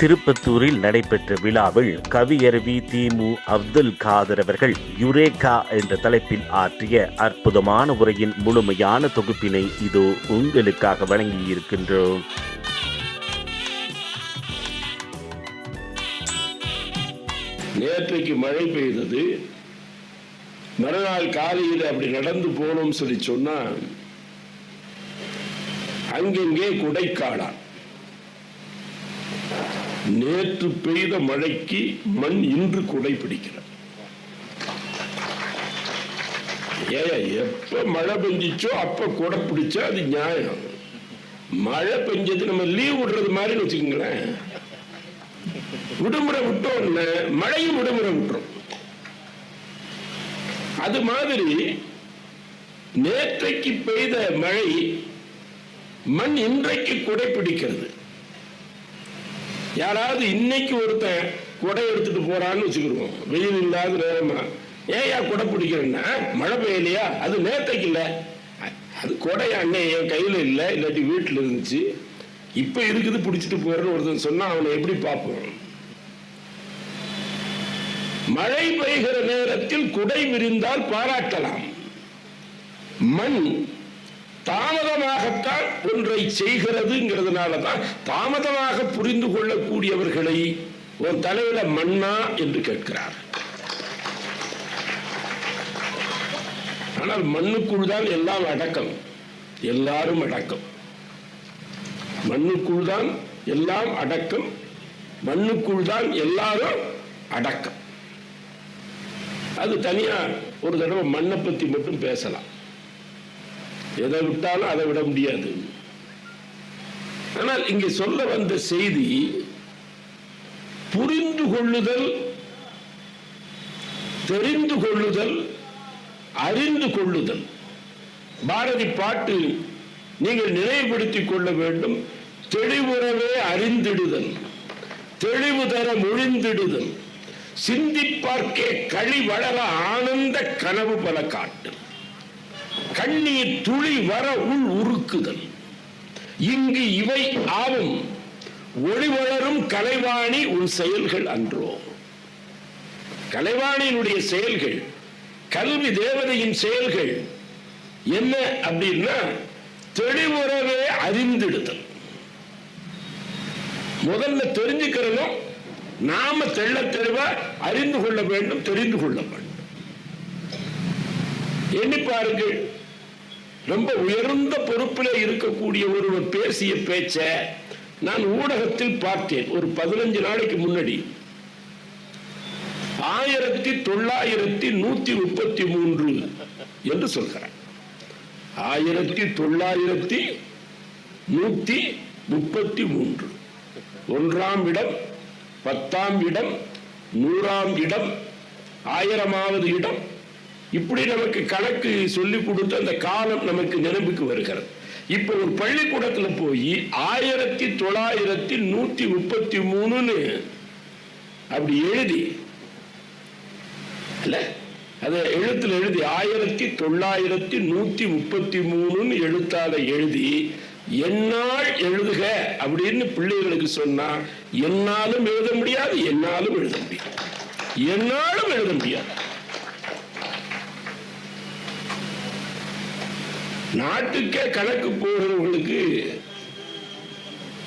திருப்பத்தூரில் நடைபெற்ற விழாவில் கவியரவி திமு அப்துல் காதர் அவர்கள் யுரேகா என்ற தலைப்பில் ஆற்றிய அற்புதமான உரையின் முழுமையான தொகுப்பினை இதோ உங்களுக்காக வழங்கியிருக்கின்றோம். நேற்றைக்கு மழை பெய்தது. மறுநாள் காலையில் அப்படி நடந்து போனோம் சொல்லி சொன்னா அங்கெங்கே குடைக்காடான். நேற்று பெய்த மழைக்கு மண் இன்று குடை பிடிக்கிறது. எப்ப மழை பெஞ்சிச்சோ அப்ப குடை பிடிச்சா அது நியாயம். மழை பெஞ்சது நம்ம லீவ் விடுறது மாதிரி வச்சுக்கோங்களேன். விடுமுறை விட்டோம், மழையும் விடுமுறை விட்டுரும். அது மாதிரி நேற்றைக்கு பெய்த மழை மண் இன்றைக்கு குடை பிடிக்கிறது. யாராவது இன்னைக்கு ஒருத்தன் குடை எடுத்துட்டு போறான்னு வச்சுக்கிடுவோம், வெயில் இல்லாத நேரமா, ஏயா குடை பிடிக்கிறேன்னா மழை பெய்யலையா, அது நேற்றைக்கு இல்லை, அது குடை அண்ணன் என் கையில இல்லை, இல்லாட்டி வீட்டில் இருந்துச்சு, இப்ப இருக்குது பிடிச்சிட்டு போறேன்னு ஒருத்தன் சொன்னா அவனை எப்படி பார்ப்போம்? மழை பெய்கிற நேரத்தில் குடை விரிந்தால் பாராட்டலாம். மண் தாமதமாகத்தான் ஒன்றை செய்கிறதுங்கிறதுனாலதான் தாமதமாக புரிந்து கொள்ளக்கூடியவர்களை உன் தலையில மண்ணா என்று கேட்கிறார். ஆனால் மண்ணுக்குள் தான் எல்லாம் அடக்கம், எல்லாரும் அடக்கம். மண்ணுக்குள் தான் எல்லாம் அடக்கம், மண்ணுக்குள் தான் எல்லாரும் அடக்கம். அது தனியா ஒரு தடவை மண்ணை பத்தி மட்டும் பேசலாம். எதை விட்டாலும் அதை விட முடியாது. ஆனால் இங்கே சொல்ல வந்த செய்தி புரிந்து கொள்ளுதல், தெரிந்து கொள்ளுதல், அறிந்து கொள்ளுதல். பாரதி பாட்டு நீங்கள் நினைவுபடுத்திக் கொள்ள வேண்டும். தெளிவுறவே அறிந்திடுதல், தெளிவு தர மொழிந்திடுதல், சிந்திப்பார்க்கே களி வளர ஆனந்த கனவு பல காட்டு, கண்ணீர் துளி வர உள் உருக்குதல், இங்கு இவை ஆவும் ஒளி வளரும் கலைவாணி உன் செயல்கள் அன்றோ. கலைவாணியினுடைய செயல்கள், கல்வி தேவதையின் செயல்கள் என்ன அப்படின்னா தெளிவுறவே அறிந்திடுதல். முதல்ல தெரிஞ்சுக்கிறதும் நாம தெள்ள தெளிவா அறிந்து கொள்ள வேண்டும், தெரிந்து கொள்ள வேண்டும். எண்ணி பாருங்கள், ரொம்ப உயர்ந்த பொறுப்பில் இருக்கக்கூடிய ஒருவர் பேசிய பேச்ச நான் ஊடகத்தில் பார்த்தேன். ஒரு 15 நாளைக்கு முன்னாடி 1933 என்று சொல்கிறார். 1933 1ஆம் இடம், 10ஆம் இடம், 100ஆம் இடம், 1000ஆவது இடம், இப்படி நமக்கு கணக்கு சொல்லி கொடுத்து அந்த காலம் நமக்கு நினைவுக்கு வருகிறது. இப்ப ஒரு பள்ளிக்கூடத்துல போய் 1933 அப்படி எழுதி, இல்ல அத எழுத்துல எழுதி 1933 எழுத்தால எழுதி என்னால் எழுதுக அப்படின்னு பிள்ளைகளுக்கு சொன்னா என்னாலும் எழுத முடியாது, என்னாலும் எழுத முடியாது, என்னாலும் எழுத முடியாது. நாட்டுக்கே கணக்கு போகிறவர்களுக்கு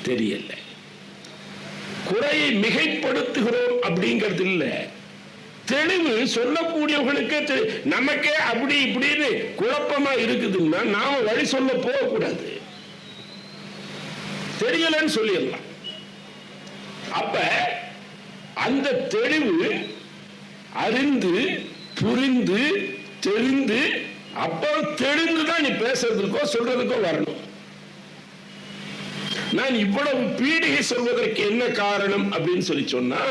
தெரியல. குறையை மிகைப்படுத்துகிறோம் அப்படிங்கிறது இல்ல, தெளிவு சொல்லக்கூடியவர்களுக்கே நமக்கே அப்படி இப்படின்னு குழப்பமா இருக்குதுன்னா நாம வழி சொல்ல போகக்கூடாது, தெரியலன்னு சொல்லிடலாம். அப்ப அந்த தெளிவு அறிந்து புரிந்து தெரிந்து அப்போ தெரிந்துதான் நீ பேசுறதுக்கோ சொல்றதுக்கோ வரணும். நான் இவ்வளவு பீடிகை சொல்வதற்கு என்ன காரணம் அப்படின்னு சொல்லி சொன்னா,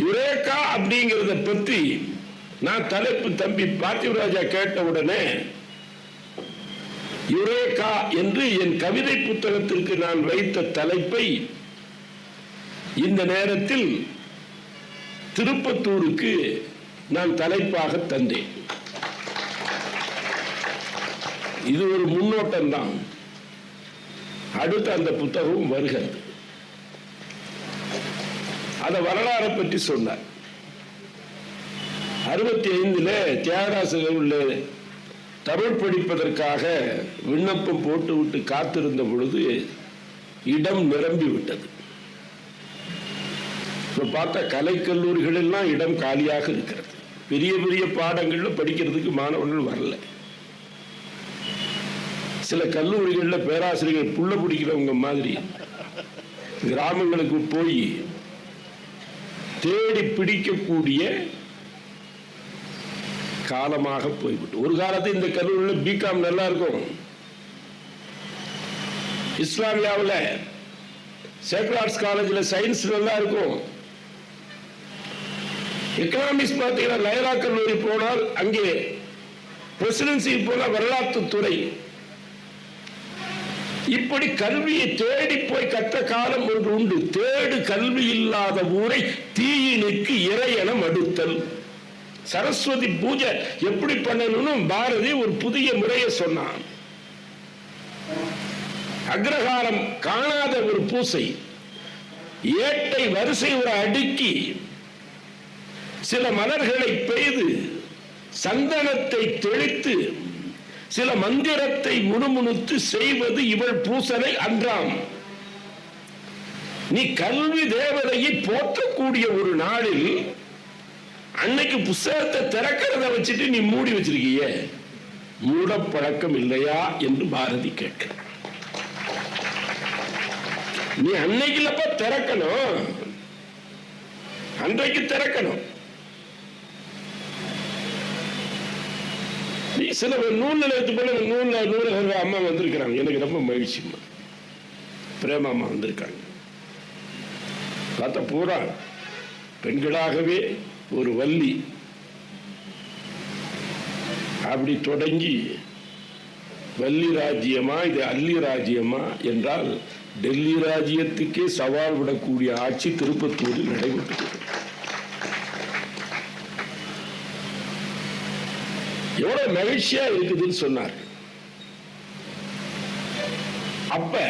யுரேகா அப்படிங்கிறத பத்தி நான் தலைப்பு தம்பி பார்த்திவராஜா கேட்ட உடனே யுரேகா என்று என் கவிதை புத்தகத்திற்கு நான் வைத்த தலைப்பை இந்த நேரத்தில் திருப்பத்தூருக்கு நான் தலைப்பாக தந்தேன். இது ஒரு முன்னோட்டம் தான். அடுத்து அந்த புத்தகம் வருகிறது. அத வரலாறை பற்றி சொன்னார். 65 தியாகராசர் உள்ள தமிழ் படிப்பதற்காக விண்ணப்பம் போட்டுவிட்டு காத்திருந்த பொழுது இடம் நிரம்பி விட்டது. இப்ப பார்த்தா கலைக்கல்லூரிகள் எல்லாம் இடம் காலியாக இருக்கிறது. பெரிய பெரிய பாடங்கள்ல படிக்கிறதுக்கு மாணவர்கள் வரல. சில கல்லூரிகள்ல பேராசிரியர்கள் புள்ள பிடிக்கிறவங்க மாதிரி கிராமங்களுக்கு போய் தேடி பிடிக்கக்கூடிய காலமாக போய்விட்டு. ஒரு காலத்தில் இந்த கல்லூரியில் பிகாம் நல்லா இருக்கும். இஸ்லாமியாவில் சேக்ரட் ஆர்ட்ஸ் காலேஜில் சயின்ஸ் நல்லா இருக்கும். எக்கனாமிக்ஸ் பார்த்தீங்கன்னா லயலா கல்லூரி போனால் அங்கே பிரசிடென்சி போனால் வரலாற்று துறை. இப்படி கல்வியை தேடி போய் கற்ற காலம் ஒன்று உண்டு. தேடு கல்வி இல்லாத ஊரை தீயினுக்கு இறையென மடுத்தல். சரஸ்வதி பூஜை எப்படி பண்ணணும்னு பாரதி ஒரு புதிய முறையை சொன்னான். அக்ரஹாரம் காணாத ஒரு பூசை, ஏட்டை வரிசை ஒரு அடுக்கி சில மலர்களை பெய்து சந்தனத்தை தெளித்து சில மந்திரத்தை முணுமுணுத்து செய்வது இவள் பூசனை அன்றாம். நீ கல்வி தேவதையை போற்றக்கூடிய ஒரு நாளில் அன்னைக்கு புத்தகத்தை திறக்கிறத வச்சுட்டு நீ மூடி வச்சிருக்கிய, மூட பழக்கம் இல்லையா என்று பாரதி கேட்க. நீ அன்னைக்குலப்ப திறக்கணும், அன்றைக்கு திறக்கணும். நீ சில நூல் நிலையத்து போல நூலக அம்மா வந்திருக்கிறாங்க. எனக்கு ரொம்ப மகிழ்ச்சி. பிரேமா அம்மா வந்திருக்காங்க. பார்த்தா பூரா பெண்களாகவே ஒரு வள்ளி அப்படி தொடங்கி வள்ளி ராஜ்யமா இது அல்லி ராஜ்யமா என்றால் டெல்லி ராஜ்யத்துக்கே சவால் விடக்கூடிய ஆட்சி திருப்பத்தூரில் நடைபெற்றது. எவ்வளவு மகிழ்ச்சியா இருக்குதுன்னு சொன்னார். அப்ப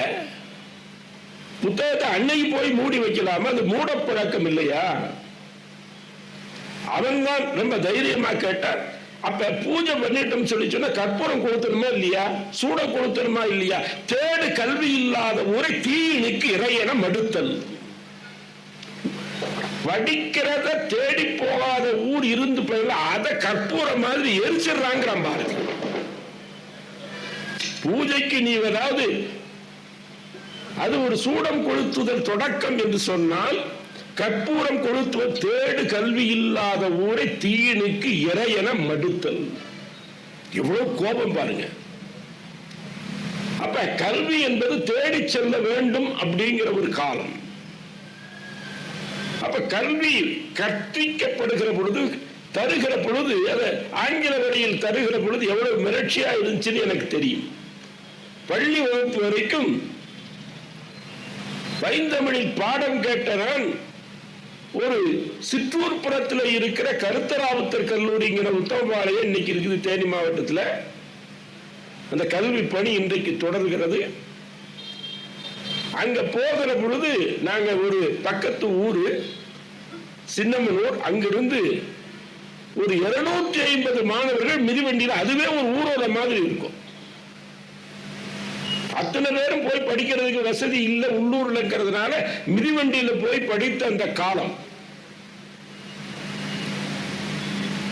புத்தகத்தை அன்னைக்கு போய் மூடி வைக்கலாமா? அது மூட பழக்கம் இல்லையா? அவன் தான் ரொம்ப தைரியமா கேட்டார். அப்ப பூஜை பண்ணிட்டோம் சொல்லி சொன்னா கற்பூரம் கொளுத்தணுமா இல்லையா? சூட கொளுத்தணுமா இல்லையா? தேடு கல்வி இல்லாத ஊரை தீயினுக்கு இறையென மடுத்தல். படிக்கிறத தேடி போகாத ஊர் இருந்து போயில அதை கற்பூரம் மாதிரி எரிச்சிடுறாங்க பாருங்க. பூஜைக்கு நீ ஏதாவது அது ஒரு சூடம் கொளுத்துதல் தொடக்கம் என்று சொன்னால் கற்பூரம் கொளுத்துவ தேடு கல்வி இல்லாத ஊரை தீயினுக்கு இறையென மடுத்தல். எவ்வளவு கோபம் பாருங்க. அப்ப கல்வி என்பது தேடி செல்ல வேண்டும் அப்படிங்கிற ஒரு காலம். அப்ப கல்வி கற்பிக்கப்படுகிற பொழுது தருகிற பொழுது அதை ஆங்கில வழியில் தருகிற பொழுது எவ்வளவு மிரட்சியா இருந்துச்சுன்னு எனக்கு தெரியும். பள்ளி வகுப்பு வரைக்கும் பைந்தமிழில் பாடம் கேட்ட நான் ஒரு சிற்றூர் புறத்தில் இருக்கிற கருத்தராவுத்தர் கல்லூரிங்கிற உத்தமபாளையம் இன்னைக்கு இருக்குது தேனி மாவட்டத்தில். அந்த கல்வி பணி இன்றைக்கு தொடர்கிறது. அங்க போகிற பொழுது நாங்க ஒரு பக்கத்து ஊரு சின்னமனூர், அங்கிருந்து ஒரு 250 மாணவர்கள் மிதிவண்டியில், அதுவே ஒரு ஊரோட மாதிரி இருக்கும். அத்தனை பேரும் போய் படிக்கிறதுக்கு வசதி இல்லை உள்ளூர்ல இருக்கிறதுனால மிதிவண்டியில போய் படித்த அந்த காலம்.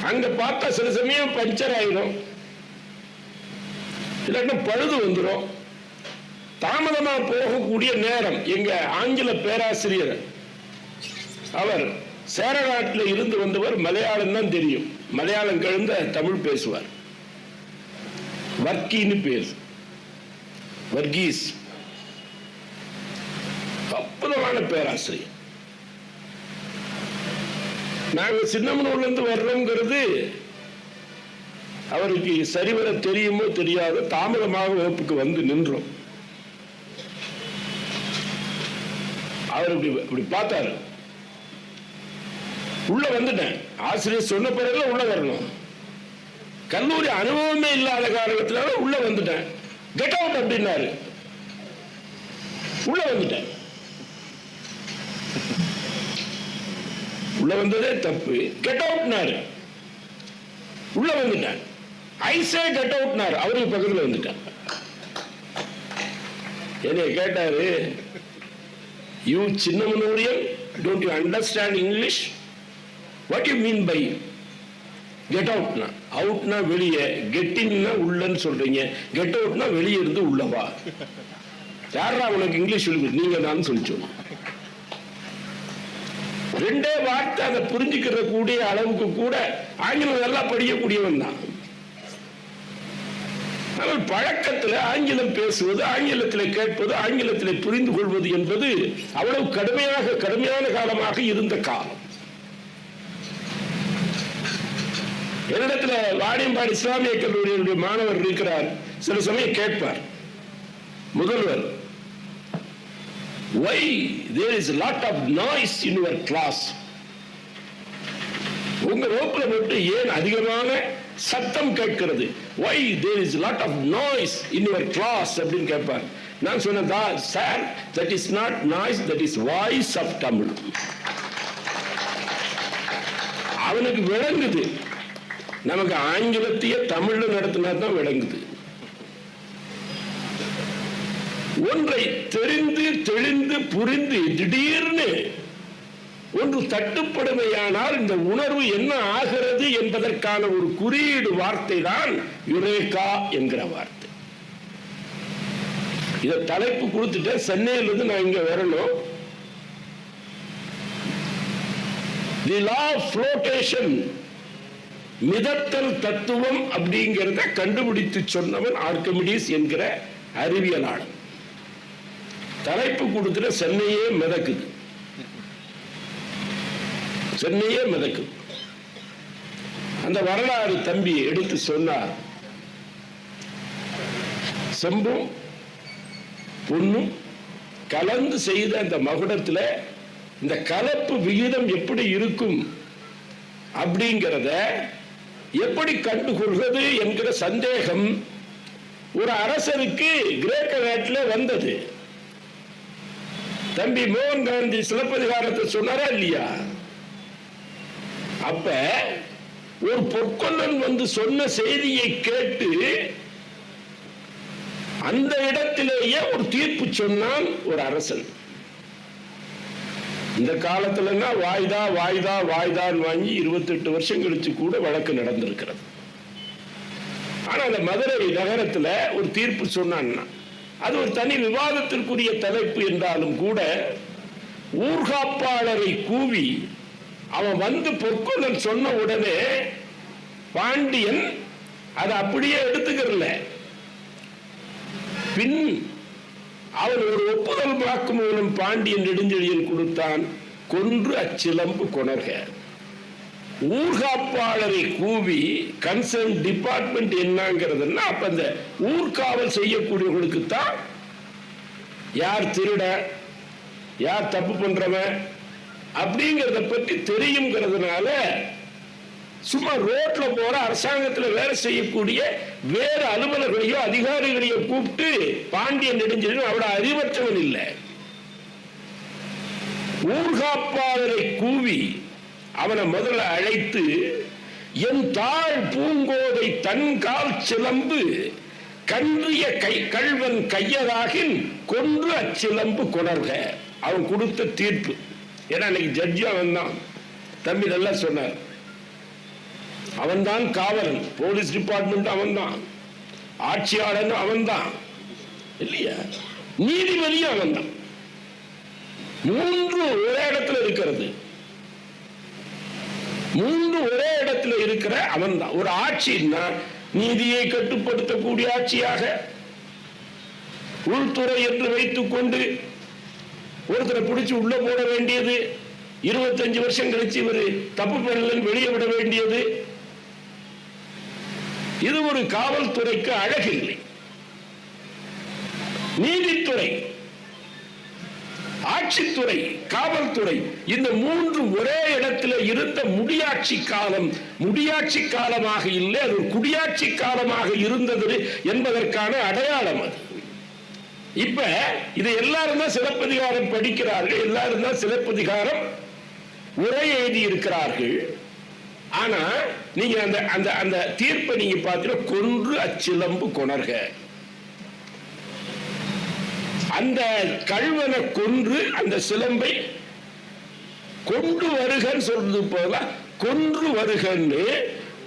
அங்க பார்த்தா சில சமயம் பஞ்சர் ஆயிடும், இல்லாட்டா பழுது வந்துடும். தாமதமா போகக்கூடிய நேரம். எங்க ஆங்கில பேராசிரியர் அவர் சேரநாட்டில் இருந்து வந்தவர், மலையாளம் தான் தெரியும், மலையாளம் கலந்த தமிழ் பேசுவார். வர்க்கின்னு பேர், வர்கீஸ். அற்புதமான பேராசிரியர். நாங்க சின்னமனூர்ல இருந்து வர்றோங்கிறது அவருக்கு சரிவர தெரியுமோ தெரியாத, தாமதமாக வகுப்புக்கு வந்து நின்றோம். அவர் இப்படி பார்த்தாரு. உள்ள வந்துட்டேன். ஆசிரியர் சொன்ன பிறகு உள்ள வரணும். கல்லூரி அனுபவமே இல்லாத காரணத்தினால உள்ள வந்துட்டேன். கெட் அவுட் அப்படின்னாரு. உள்ள வந்துட்டேன். உள்ள வந்ததே தப்பு. கெட் அவுட்னாரு, உள்ள வந்துட்டான். ஐசே கெட் அவுட்னாரு, அவருக்கு பக்கத்துல வந்துட்டான். என்னைய கேட்டாரு, யூ சின்னமனூரியன், don't you understand English? What you mean by get அவுட்னா? அவுட்னா வெளியே, கெட்டின்னா உள்ளன்னு சொல்றீங்க, கெட் அவுட்னா வெளியே இருந்து உள்ளவா? யாரா உனக்கு இங்கிலீஷ் சொல்லி? நீங்க தான் சொல்லிச்சோம். ரெண்டே வார்த்தை அதை புரிஞ்சுக்கிற கூடிய அளவுக்கு கூட ஆங்கிலம் நல்லா படிக்கக்கூடியவன் தான். ஆனால் பழக்கத்தில் ஆங்கிலம் பேசுவது, ஆங்கிலத்தில் கேட்பது, ஆங்கிலத்தில் புரிந்து கொள்வது என்பது அவ்வளவு கடுமையான காலமாக இருந்த காலம். என்னிடத்துல வாணியம்பாடி இஸ்லாமிய கல்லூரியினுடைய மாணவர் இருக்கிறார். சில சமயம் கேட்பார், முதல்வர், why there is a lot of noise in your class? உங்க வகுப்புல மட்டும் ஏன் அதிகமான சத்தம் கேட்கிறது? why there is a lot of noise in your class அப்படின்னு கேட்பார். நான் சொன்னதா, sir, that is not noise, that is voice of Tamil. அவனுக்கு விளங்குது, நமக்கு ஆங்கிலத்தையே தமிழ்ல நடத்தினா தான் விளங்குது. ஒன்றை தெரிந்து தெளிந்து புரிந்து திடீர்னு ஒன்று தட்டுப்படுமையானால் இந்த உணர்வு என்ன ஆகிறது என்பதற்கான ஒரு குறியீடு வார்த்தை தான் யுரேகா என்கிற வார்த்தை. இத தலைப்பு கொடுத்துட்டு சென்னையிலிருந்து நான் இங்க வரணும். தி லா ஆஃப் ஃப்ளோட்டேஷன், மிதத்தல் தத்துவம் அப்படிங்கிறத கண்டுபிடித்து சொன்னவன் ஆர்க்கிமிடிஸ் என்கிற அறிவியலாளர். தலைப்பு கொடுத்துட்டு சென்னையே மிதக்குது, சென்னையே மிதக்குது. அந்த வரலாறு தம்பி எடுத்து சொன்னார். செம்பும் பொன்னும் கலந்து செய்த அந்த மகுடத்துல இந்த கலப்பு விகிதம் எப்படி இருக்கும் அப்படிங்கிறத எப்படி கண்டுகொள்வது என்கிற சந்தேகம் ஒரு அரசருக்கு கிரேக்க நாட்டில் வந்தது. தம்பி மோகன் காந்தி சிலப்பதிகாரத்தை சொன்னாரா இல்லையா? அப்ப ஒரு பொற்கொல்லன் வந்து சொன்ன செய்தியை கேட்டு அந்த இடத்திலேயே ஒரு தீர்ப்பு சொன்னான் ஒரு அரசன். இந்த காலத்துல வாய்தா வாய்தா வாய்தான் வாங்கி 28 வருஷம் கழிச்சு கூட வழக்கு நடந்திருக்கிறது. ஆனா அந்த மதுரை நகரத்துல ஒரு தீர்ப்பு சொன்னான்னா அது ஒரு தனி விவாதத்திற்குரிய தலைப்பு என்றாலும் கூட ஊர்காப்பாளரை கூவி அவன் வந்து பொற்கொல்லன் சொன்ன உடனே பாண்டியன் அதை அப்படியே எடுத்துக்கிறல. பின் அவன் ஒரு ஒப்புதல் வாக்குமூலம் பாண்டியன் நெடுஞ்செழியன் கொடுத்தான், கொன்று அச்சிலம்பு கொணர்க. ஊர்காப்பாளரை கூவி கன்சர்ன் டிபார்ட்மெண்ட் என்னங்கிறதுன்னா அப்ப அந்த ஊர்காவல் செய்யக்கூடியவர்களுக்கு தான் யார் திருட யார் தப்பு பண்றவன் அப்படிங்கிறத பற்றி தெரியுங்கிறதுனால சும்மா ரோட்ல போற அரசாங்கத்தில் வேலை செய்யக்கூடிய வேறு அலுவலர்களையோ அதிகாரிகளையோ கூப்பிட்டு பாண்டியன் நெடுஞ்செழியன் அவட அறிவற்றவன் இல்லை, ஊர்காப்பாளரை கூவி அவனை முதல்ல அழைத்து என் தாழ் பூங்கோதை தன் கால் சிலம்பு கன்றிய கள்வன் கையராகின் கொன்று அச்சிலம்பு கொணர்க. அவன் கொடுத்த தீர்ப்பு. ஏன்னா அன்னைக்கு ஜட்ஜி அவன் தான். தம்பி நல்லா சொன்னார். அவன் தான் காவலன், போலீஸ் டிபார்ட்மெண்ட் அவன் தான், ஆட்சியாளன் அவன் தான் இல்லையா, நீதிபதியும் அவன் தான். மூன்று ஒரே இடத்துல இருக்கிறது, மூன்று ஒரே இடத்துல இருக்கிற அவன் தான். ஒரு ஆட்சின்னா நீதியை கட்டுப்படுத்தக்கூடிய ஆட்சியாக உள்துறை என்று வைத்துக் கொண்டு ஒருத்தரை பிடிச்சு உள்ள போட வேண்டியது, 25 வருஷம் கழிச்சு இவர் தப்பு பண்ணலன்னு வெளியே விட வேண்டியது, இது ஒரு காவல்துறைக்கு அழகில்லை. நீதித்துறை, ஆட்சித்துறை, காவல்துறை, இந்த மூன்று ஒரே இடத்துல இருந்த முடியாட்சி காலம் முடியாட்சி காலமாக இல்லை, அது ஒரு குடியாட்சி காலமாக இருந்தது என்பதற்கான அடையாளம் அது. இப்ப இது எல்லாரும் தான் சிலப்பதிகாரம் படிக்கிறார்கள், எல்லாரும் தான் சிலப்பதிகாரம் உரை எழுதி இருக்கிறார்கள். ஆனா நீங்க அந்த அந்த அந்த தீர்ப்பை நீங்க பார்த்தீங்கன்னா, கொன்று அச்சிலம்பு கொணர்க, அந்த கள்வனை கொன்று அந்த சிலம்பை கொண்டு வருகன்னு சொல்றது போல கொன்று வருகன்னு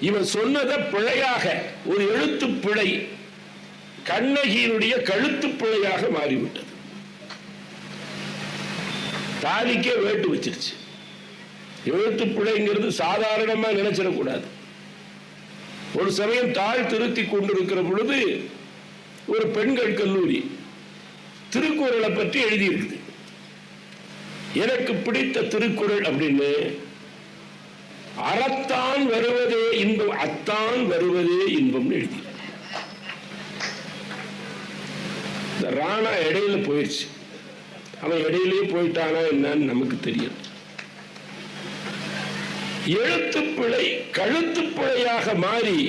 இவன் சொன்னதை பிழையாக, ஒரு எழுத்து பிழை, கண்ணகியினுடைய கழுத்து பிழையாக மாறிவிட்டது. தாலிக்கே வேட்டு வச்சிருச்சு. எழுத்து பிழைங்கிறது சாதாரணமா நினைச்சிடக்கூடாது. ஒரு சமயம் தாழ் திருத்தி கொண்டிருக்கிற பொழுது ஒரு பெண்கள் கல்லூரி திருக்குறளை பற்றி எழுதியிருக்குது. எனக்கு பிடித்த திருக்குறள் அப்படின்னு, அறத்தான் வருவதே இன்பம், அத்தான் வருவதே இன்பம் எழுதி. இந்த ராணா இடையில போயிடுச்சு. அவன் இடையிலேயே போயிட்டானா என்னன்னு நமக்கு தெரியும். எழுத்துப்பிழை கழுத்துப்பிழையாக மாறி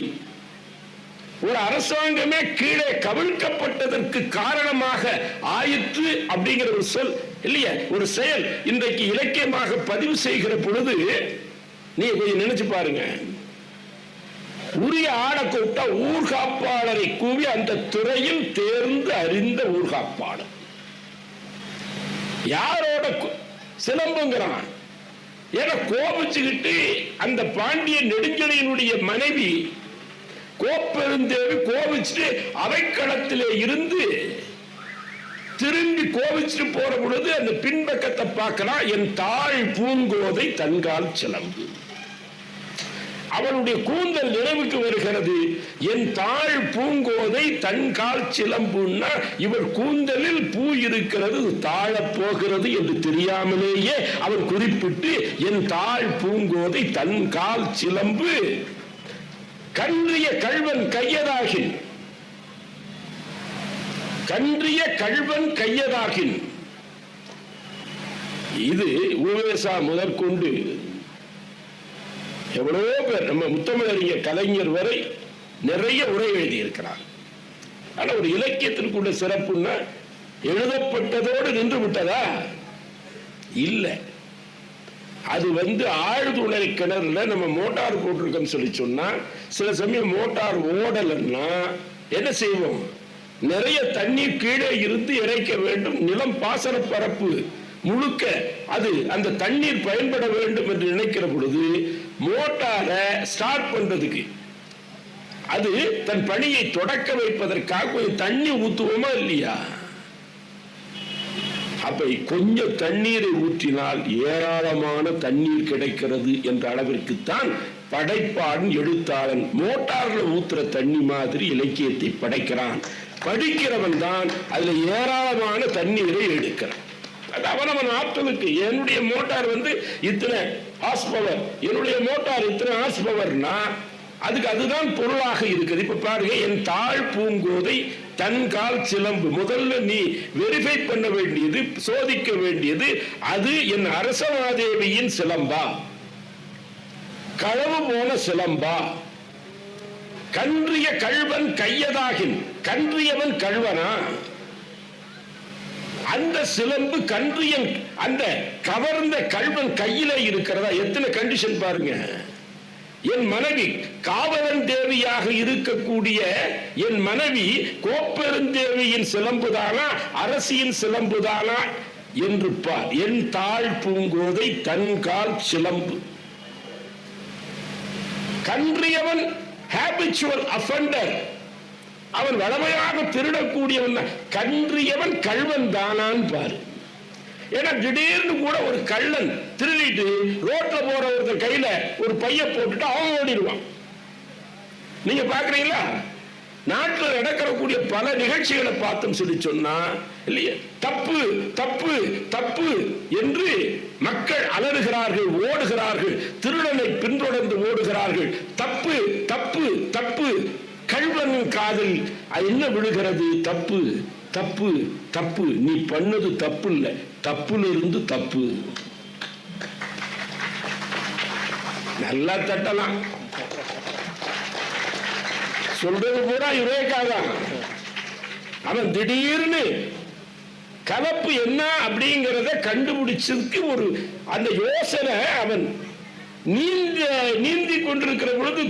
ஒரு அரசாங்கமே கீழே கவிழ்க்கப்பட்டதற்கு காரணமாக ஆயிற்று அப்படிங்கிற ஒரு சொல் இல்லையா, ஒரு செயல் இன்றைக்கு இலக்கியமாக பதிவு செய்கிற பொழுது நீங்க கொஞ்சம் நினைச்சு பாருங்க. உரிய ஆட கூப்பிட்டா ஊர்காப்பாளரை கூவி அந்த துறையில் தேர்ந்து அறிந்த ஊர்காப்பாளர். யாரோட சிலம்புங்கிறான்? ஏன்னா கோபிச்சுக்கிட்டு அந்த பாண்டிய நெடுஞ்செழியனுடைய மனைவி கோப்பெருந்தேவி கோபிச்சுட்டு அவைக்களத்திலே இருந்து திரும்பி கோபிச்சுட்டு போற பொழுது அந்த பின்பக்கத்தை பார்க்கலாம், என் தாழ் பூங்கோதை தன்கால் சிலம்பு. அவளுடைய கூந்தல் நினைவுக்கு வருகிறது. என் தாழ் பூங்கோதை தன்கால் சிலம்புன்னா இவர் கூந்தலில் பூ இருக்கிறது, தாழ போகிறது என்று தெரியாமலேயே அவர் குறிப்பிட்டு என் தாழ் பூங்கோதை தன்கால் சிலம்பு கன்றிய கள்வன் கையதாகின், கன்றிய கள்வன் கையதாகின். இது உவேசா முதற்கொண்டு எவ்வளவோ பேர், நம்ம முத்தமிழறிஞர் கலைஞர் வரை நிறைய உரை எழுதி இருக்கிறார். ஆனா ஒரு இலக்கியத்திற்குள்ள சிறப்புன்னா எழுதப்பட்டதோடு நின்று விட்டதா? இல்லை. அது ஆழ்துளை கிணறுல நம்ம மோட்டார் போட்டிருக்கோம்னு சொல்லி சொன்னா, சில சமயம் மோட்டார் ஓடலன்னா என்ன செய்வோம்? நிறைய தண்ணீர் கீழே இருந்து இறைக்க வேண்டும். நிலம் பாசன பரப்பு முழுக்க அது அந்த தண்ணீர் பயன்பட வேண்டும் என்று நினைக்கிற பொழுது மோட்டாரை ஸ்டார்ட் பண்றதுக்கு, அது தன் பணியை தொடக்க வைப்பதற்காக கொஞ்சம் தண்ணி ஊத்துவோமா இல்லையா? அப்ப கொஞ்சம் தண்ணீரை ஊற்றினால் ஏராளமான தண்ணீர் கிடைக்கிறது என்ற அளவிற்குத்தான் படைப்பாளன் எழுத்தாளன் மோட்டார்ல ஊத்துற தண்ணி மாதிரி இலக்கியத்தை படைக்கிறான். படிக்கிறவன் தான் அதுல ஏராளமான தண்ணீரை எடுக்கிறான். அவனவன் ஆற்றலுக்கு, என்னுடைய மோட்டார் இத்தனை ஹார்ஸ் பவர், என்னுடைய மோட்டார் இத்தனை ஹார்ஸ் பவர்னா அதுக்கு அதுதான் பொருளாக இருக்குது. இப்ப பாருங்க, என் தாழ் பூங்கோதை தன்கால் சிலம்பு. முதல்ல நீ வெரிஃபை பண்ண வேண்டியது, சோதிக்க வேண்டியது, அது என் அரசமாதேவியின் சிலம்பா, களவு போன சிலம்பா? கன்றிய கள்வன் கையதாகின், கன்றியவன் கள்வனா? அந்த சிலம்பு கன்றியன், அந்த கவர்ந்த கள்வன் கையில இருக்கிறதா? எத்தனை கண்டிஷன் பாருங்க. என் மனைவி காவலன் தேவியாக இருக்கக்கூடிய என் மனைவி கோப்பெருந்தேவியின் சிலம்புதானா, அரசியின் சிலம்புதானா என்று பார். என் தாழ் பூங்கோதை தன்கால் சிலம்பு. கன்றியவன் ஹேபிச்சுவல் அஃபெண்டர், அவன் வளமையாக திருடக்கூடியவன். கன்றியவன் கள்வன் தானான்னு பாரு. ஏன்னா திடீர்னு கூட ஒரு கள்ளன் திருடிட்டு ரோட்ல போற ஒருத்தர் கையில ஒரு பைய போட்டுட்டு அவன் ஓடிடுவான். நீங்க பாக்குறீங்களா? நாட்டில் நடக்கக்கூடிய பல நிகழ்ச்சிகளை பார்த்தோம் சொல்லி சொன்னா இல்லையா, தப்பு தப்பு தப்பு என்று மக்கள் அலறுகிறார்கள், ஓடுகிறார்கள், திருடனை பின்தொடர்ந்து ஓடுகிறார்கள். தப்பு தப்பு தப்பு. கள்வன் காதல் என்ன விழுகிறது? தப்பு தப்பு தப்பு. நீ பண்ணது தப்பு இல்ல, தப்புல இருந்து தப்பு. நல்லா தட்டலாம். சொல்றது பூரா யுரேகா தான். அவன் திடீர்னு கலப்பு என்ன அப்படிங்கிறத கண்டுபிடிச்சதுக்கு ஒரு அந்த யோசனை அவன் நீந்தி கொண்டிருக்கிற பொழுது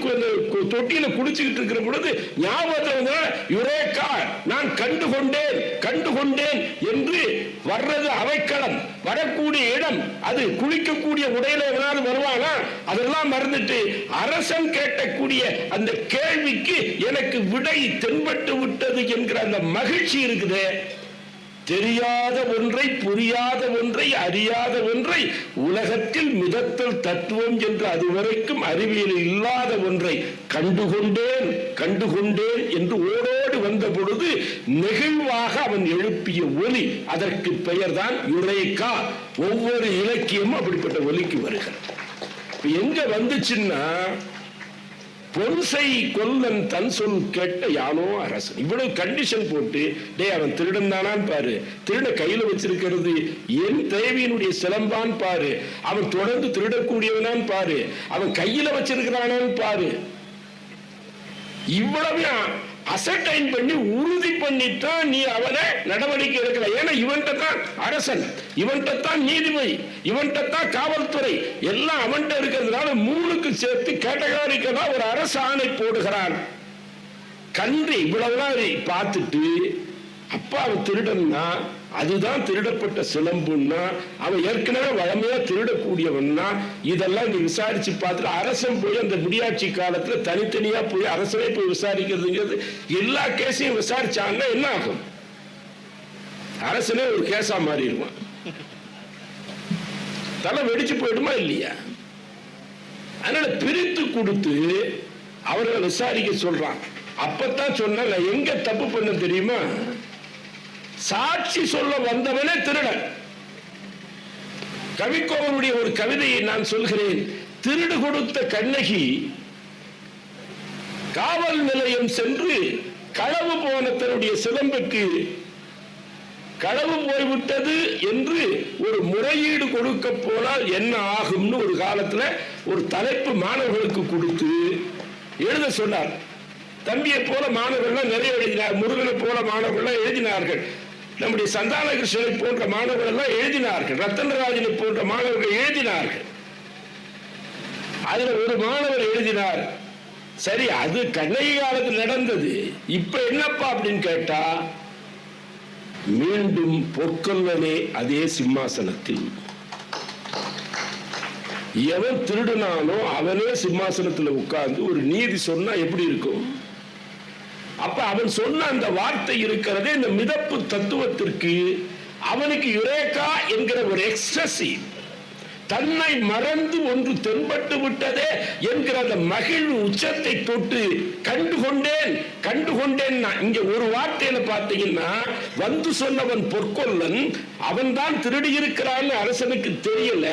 தொட்டியில குடிச்சுக்கிட்டு இருக்கிற பொழுது ஞாபகத்தை யுரேகா, நான் கண்டுகொண்டேன் என்று வர்றது அவைக்களம், வரக்கூடிய இடம், அது குளிக்கக்கூடிய உடையில எவனாலும் வருவானா, அதெல்லாம் மறந்துட்டு அரசன் கேட்டக்கூடிய அந்த கேள்விக்கு எனக்கு விடை தென்பட்டு விட்டது என்கிற அந்த மகிழ்ச்சி இருக்குது. தெரியாத ஒன்றை, புரியாத ஒன்றை, அறியாத ஒன்றை, உலகத்தில் மிதத்தல் தத்துவம் என்று அதுவரைக்கும் அறிவியல் இல்லாத ஒன்றை கண்டுகொண்டேன் என்று ஓடோடு வந்த பொழுது நெகிழ்வாக அவன் எழுப்பிய ஒலி, அதற்கு பெயர்தான் யுரேகா. ஒவ்வொரு இலக்கியமும் அப்படிப்பட்ட ஒலிக்கு வருகிறது. எங்க வந்துச்சுன்னா, பொன்சை கொல்லன் தன் சொல் கேட்ட யானோ அரசன். இவ்வளவு கண்டிஷன் போட்டு, டே அவன் திருடன் தானான்னு பாரு, திருட கையில வச்சிருக்கிறது என் தேவியினுடைய சிலம்பான் பாரு, அவன் தொடர்ந்து திருடக்கூடியவனான் பாரு, அவன் கையில வச்சிருக்கிறானான்னு பாரு, இவ்வளவு அசர்டைன் பண்ணி உறுதி பண்ணித்தான் நீ அவனை நடவடிக்கை எடுக்கல. ஏன்னா இவன்கிட்ட தான் அரசன், இவன்கிட்ட தான் நீதிபதி, இவன்கிட்ட தான் காவல்துறை, எல்லாம் அவன்கிட்ட இருக்கிறதுனால மூணுக்கு சேர்த்து கேட்டகாரிக்கா ஒரு அரசு ஆணை போடுகிறான். கன்றி இவ்வளவுதான் பார்த்துட்டு, அப்பா அவன் திருடன்னா, அதுதான் திருடப்பட்ட சிலம்புன்னா, அவன் ஏற்கனவே வளமையா திருடக்கூடியவன்னா, இதெல்லாம் நீ விசாரிச்சு பார்த்துட்டு அரசன் போய் அந்த முடியாட்சி காலத்துல தனித்தனியா போய் அரசனை போய் விசாரிக்கிறதுங்கிறது, எல்லா கேஸையும் விசாரிச்சாங்கன்னா என்ன ஆகும்? அரசனே ஒரு கேஸா மாறிடுவான், தலை வெடிச்சு போயிடுமா இல்லையா? அதனால பிரித்து கொடுத்து அவர்களை விசாரிக்க சொல்றான். அப்பத்தான் சொன்ன, எங்க தப்பு பண்ண தெரியுமா? சாட்சி சொல்ல வந்தவனே திருடன். கவிக்கோவனுடைய ஒரு கவிதையை நான் சொல்கிறேன். திருடு கொடுத்த கண்ணகி காவல் நிலையம் சென்று களவு போன தன்னுடைய சிலம்புக்கு களவு போய்விட்டது என்று ஒரு முறையீடு கொடுக்க போனால் என்ன ஆகும்னு ஒரு காலத்துல ஒரு தலைப்பு மாணவர்களுக்கு கொடுத்து எழுத சொன்னார். தம்பியை போல மாணவர்கள் நிறைய எழுதினார், முருகனை போல மாணவர்கள் எழுதினார்கள், நம்முடைய சந்தான கிருஷ்ணனை போன்ற மாணவர்கள் எல்லாம் எழுதினார்கள், ரத்தனராஜனை போன்ற மாணவர்கள் எழுதினார்கள். அதுல ஒரு மாணவர் எழுதினார், சரி அது கண்ணகி காலத்தில் நடந்தது, இப்ப என்னப்பா அப்படின்னு கேட்டா, மீண்டும் பொற்கொல்லனே அதே சிம்மாசனத்தில், எவன் திருடுனானோ அவனே சிம்மாசனத்தில் உட்கார்ந்து ஒரு நீதி சொன்னா எப்படி இருக்கும்? அப்ப அவன் சொன்ன அந்த வார்த்தை இருக்கிறதே இந்த மிதப்பு தத்துவத்திற்கு அவனுக்கு யுரேகா என்கிற ஒரு எக்ஸ்ட்ரசிவ், தன்னை மறந்து ஒன்று தென்பட்டு விட்டதே என்கிற அந்த மகிழ்வு உச்சத்தை தொட்டு கண்டுகொண்டேன். இங்க ஒரு வார்த்தையில பார்த்தீங்கன்னா, வந்து சொன்னவன் பொற்கொல்லன், அவன் தான் திருடி இருக்கிறான்னு அரசனுக்கு தெரியல.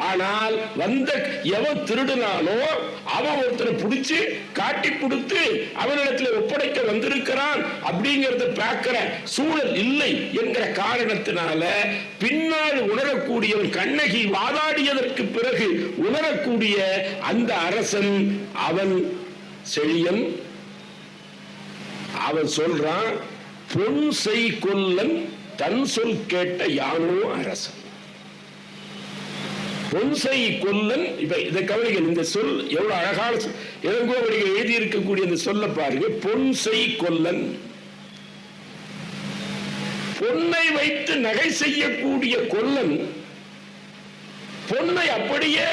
ஆனால் வந்த எவன் திருடுனானோ அவன் ஒருத்தரை பிடிச்சு காட்டி கொடுத்து அவனிடத்தில் ஒப்படைக்க வந்திருக்கிறான் அப்படிங்கறத பார்க்கிற சூழல் இல்லை என்கிற காரணத்தினால பின்னால் உணரக்கூடியவன், கண்ணகி வாதாடியதற்கு பிறகு உணரக்கூடிய அந்த அரசன் அவன் செழியன். அவன் சொல்றான், பொன்சை கொல்லன் தன் சொல் கேட்ட யானோ அரசன். பொன்சை கொல்லன், இப்ப இதை கவனிக்க, இந்த சொல் எவ்வளவு அழகான இளங்கோவடிகள் எழுதி இருக்கக்கூடிய இந்த சொல்ல பாருங்க. பொன்சை கொல்லன், பொன்னை வைத்து நகை செய்யக்கூடிய கொல்லன் பொன்னை அப்படியே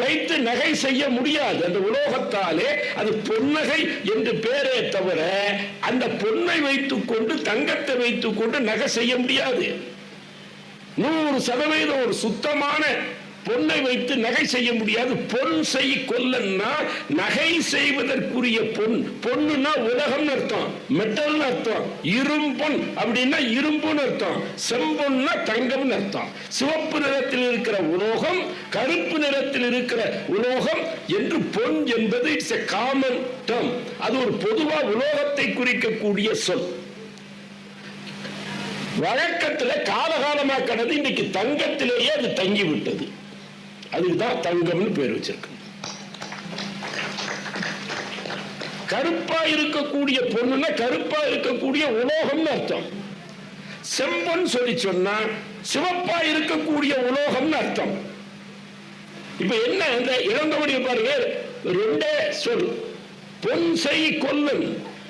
வைத்து நகை செய்ய முடியாது. அந்த உலோகத்தாலே அது பொன்னகை என்று பேரே தவிர அந்த பொன்னை வைத்துக் கொண்டு தங்கத்தை வைத்துக் கொண்டு நகை செய்ய முடியாது. 100% ஒரு சுத்தமான பொன்னை வைத்து நகை செய்ய முடியாது. பொன் செய் கொல்லன்னா நகை செய்வதற்குரிய பொன். பொண்ணுன்னா உலகம் அர்த்தம், மெட்டல் அர்த்தம். இரும்பொன் அப்படின்னா இரும்புன்னு அர்த்தம், செம்பொன்னா தங்கம் அர்த்தம். சிவப்பு நிறத்தில் இருக்கிற உலோகம், கருப்பு நிறத்தில் இருக்கிற உலோகம் என்று பொன் என்பது இட்ஸ் எ காமன் டேர்ம். அது ஒரு பொதுவா உலோகத்தை குறிக்கக்கூடிய சொல். வழக்கத்துல காலகாலமா கடந்து இன்னைக்கு தங்கத்திலேயே அது தங்கி விட்டது. அதுக்குதான் தங்கம்னு பேர் வச்சிருக்கு. கருப்பா இருக்கக்கூடிய பொண்ணுன்னா கருப்பா இருக்கக்கூடிய உலோகம்னு அர்த்தம். செம்பொன் சொல்லி சொன்னா சிவப்பா இருக்கக்கூடிய உலோகம்னு அர்த்தம். இப்ப என்ன இந்த இளங்கோவடியை பாருங்க, ரெண்டே சொல். பொன் செய் கொல்லன்,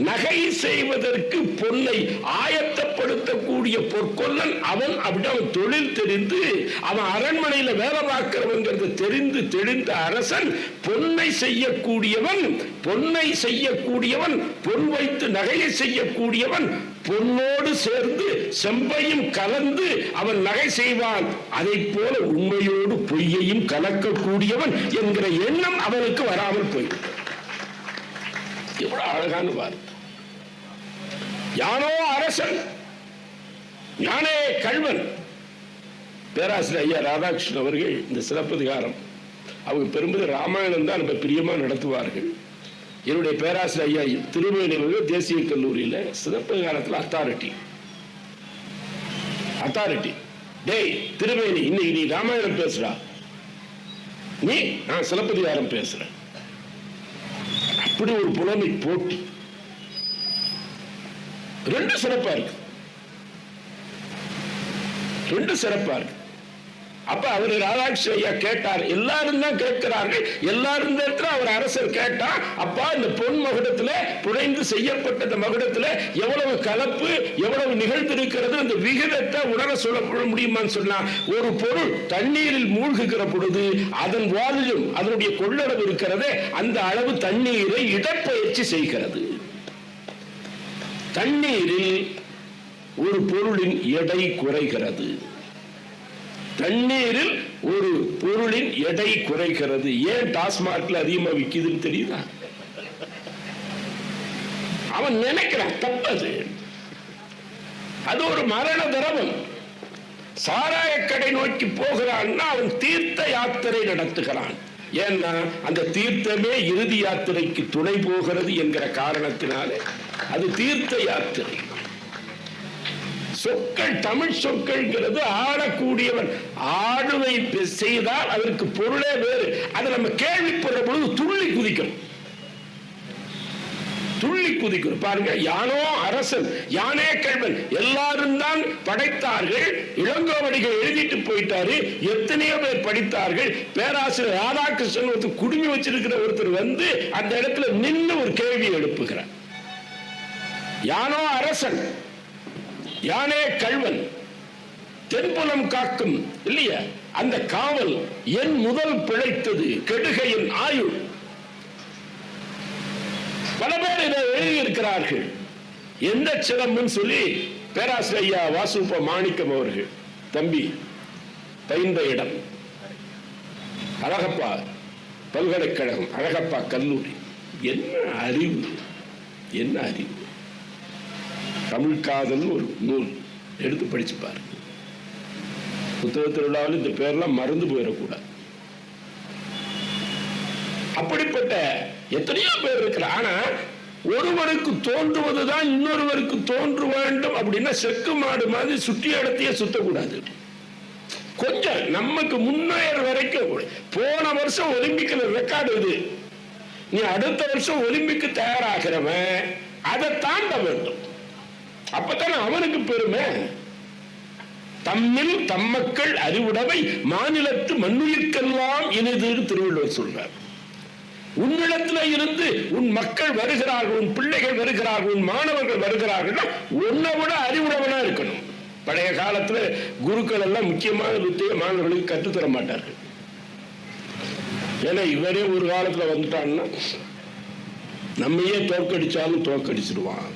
நகை செய்வதற்கு பொன்னை ஆயத்தப்படுத்தக்கூடிய பொற்கொல்லன் அவன். அப்படி அவன் தொழில் தெரிந்து அவன் அரண்மனையில வேலை பார்க்கிறவங்கிறது தெரிந்து தெளிந்த அரசன். பொன்னை செய்யக்கூடியவன், பொன்னை செய்யக்கூடியவன், பொன் வைத்து நகையை செய்யக்கூடியவன், பொன்னோடு சேர்ந்து செம்பையும் கலந்து அவன் நகை செய்வான். அதை போல உண்மையோடு பொய்யையும் கலக்கக்கூடியவன் என்கிற எண்ணம் அவனுக்கு வராமல் போய்விடும். எவ்வளவு அழகான வார்த்தை. யானோ அரசன், யானே கள்வன். பேராசிரியர் ஐயா ராதாகிருஷ்ணன் அவர்கள் இந்த சிலப்பதிகாரம் அவங்க பெரும்பது ராமாயணம் தான் ரொம்ப பிரியமா நடத்துவார்கள். என்னுடைய பேராசிரியர் ஐயா திருவேணி தேசிய கல்லூரியில சிலப்பதிகாரத்தில் அத்தாரிட்டி. டேய் திருவேணி, இன்னைக்கு நீ ராமாயணம் பேசுறா, நீ நான் சிலப்பதிகாரம் பேசுறேன். அப்படி ஒரு புலமை போட்டி. ரெண்டு சிறப்பா இருக்கு. அப்ப அவர் ராதாகிருஷ்ணன் ஐயா கேட்டார். எல்லாரும் தான் கேட்கிறார்கள். எல்லாரும் அவர் அரசர் கேட்டா, அப்பா இந்த பொன் மகுடத்துல புனைந்து செய்யப்பட்ட இந்த மகுடத்துல எவ்வளவு கலப்பு, எவ்வளவு நிகழ்ந்திருக்கிறது, அந்த விகிதத்தை உணர சொல்ல முடியுமான்னு சொன்னா, ஒரு பொருள் தண்ணீரில் மூழ்குகிற பொழுது அதன் வால்யூம், அதனுடைய கொள்ளளவு இருக்கிறது, அந்த அளவு தண்ணீரை இடப்பெயர்ச்சி செய்கிறது. தண்ணீரில் ஒரு பொருளின் எடை குறைகிறது. தண்ணீரில் ஒரு பொருளின் எடை குறைகிறது. ஏன் டாஸ்மார்க்ல அதிகமா விக்குதுன்னு தெரியுதா? அவன் நினைக்கிறான் தப்பது. அது ஒரு மரண திரவம். சாராய கடை நோக்கி போகிறான்னா அவன் தீர்த்த யாத்திரை நடத்துகிறான். ஏன்னா அந்த தீர்த்தமே இறுதி யாத்திரைக்கு துணை போகிறது என்கிற காரணத்தினாலே அது தீர்த்த யாத்திரை. சொற்கள், தமிழ் சொற்கள்ங்கிறது ஆடக்கூடியவன் ஆடுவை செய்தால் அதற்கு பொருளே வேறு. அதை நம்ம கேள்விப்படுற பொழுது துள்ளி குதிக்கணும். பாருங்க, யானோ அரசன், யானே கள்வன், எல்லாரும் தான் படைத்தார்கள். இளங்கோவடிகள் எழுதிட்டு போயிட்டாரு. எத்தனையோ பேர் படித்தார்கள். பேராசிரியர் ராதாகிருஷ்ணன் ஒருத்தர் குடுமி வச்சிருக்கிற ஒருத்தர் வந்து அந்த இடத்துல நின்று ஒரு கேள்வி எழுப்புகிறார். யானோ அரசன், யானே கள்வன், தென்புலம் காக்கும் இல்லையா அந்த காவல் என் முதல் பிழைத்தது, கெடுகையின் ஆயுள். பல பேர் இதை எழுதியிருக்கிறார்கள். எந்த சிலம்புன்னு சொல்லி பேராசிரியர் வாசுப்ப மாணிக்கம் அவர்கள் தம்பி பயின்ற இடம் அழகப்பா பல்கலைக்கழகம், அழகப்பா கல்லூரி. என்ன அறிவு, என்ன அறிவு! தமிழ் காதல் ஒரு நூல் எடுத்து படிச்சு பாருங்க. புத்தக திருவிழாவில் இந்த பேர்லாம் மறந்து போயிடக்கூடாது. அப்படிப்பட்ட எத்தனையோ பேர் இருக்கிற. ஆனா ஒருவருக்கு தோன்றுவதுதான் இன்னொருவருக்கு தோன்று வேண்டும் அப்படின்னா செக்கு மாடு மாதிரி சுற்றி இடத்தையே சுத்தக்கூடாது. கொஞ்சம் நமக்கு முன்னேற வரைக்கும். போன வருஷம் ஒலிம்பிக்ல ரெக்கார்டு இது. நீ அடுத்த வருஷம் ஒலிம்பிக்கு தயாராகிறவன் அதை தாண்ட வேண்டும். அப்பதானே அவனுக்கு பெருமை. தம்மில் தம்மக்கள் அறிவுடைமை மாநிலத்து மண்ணுயிர்க்கெல்லாம் இனிது திருவள்ளுவர் சொல்றார். உன்னிடத்துல இருந்து உன் மக்கள் வருகிறார்கள், உன் பிள்ளைகள் வருகிறார்கள், உன் மாணவர்கள் வருகிறார்கள், உன்னை விட அறிவுடையவனா இருக்கணும். பழைய காலத்துல குருக்கள் எல்லாம் முக்கியமான வித்தையை மாணவர்களுக்கு கற்றுத்தர மாட்டார்கள். ஏன்னா இவரே ஒரு காலத்துல வந்துட்டான்னா நம்மையே தோற்கடிச்சாலும் தோற்கடிச்சிருவான்.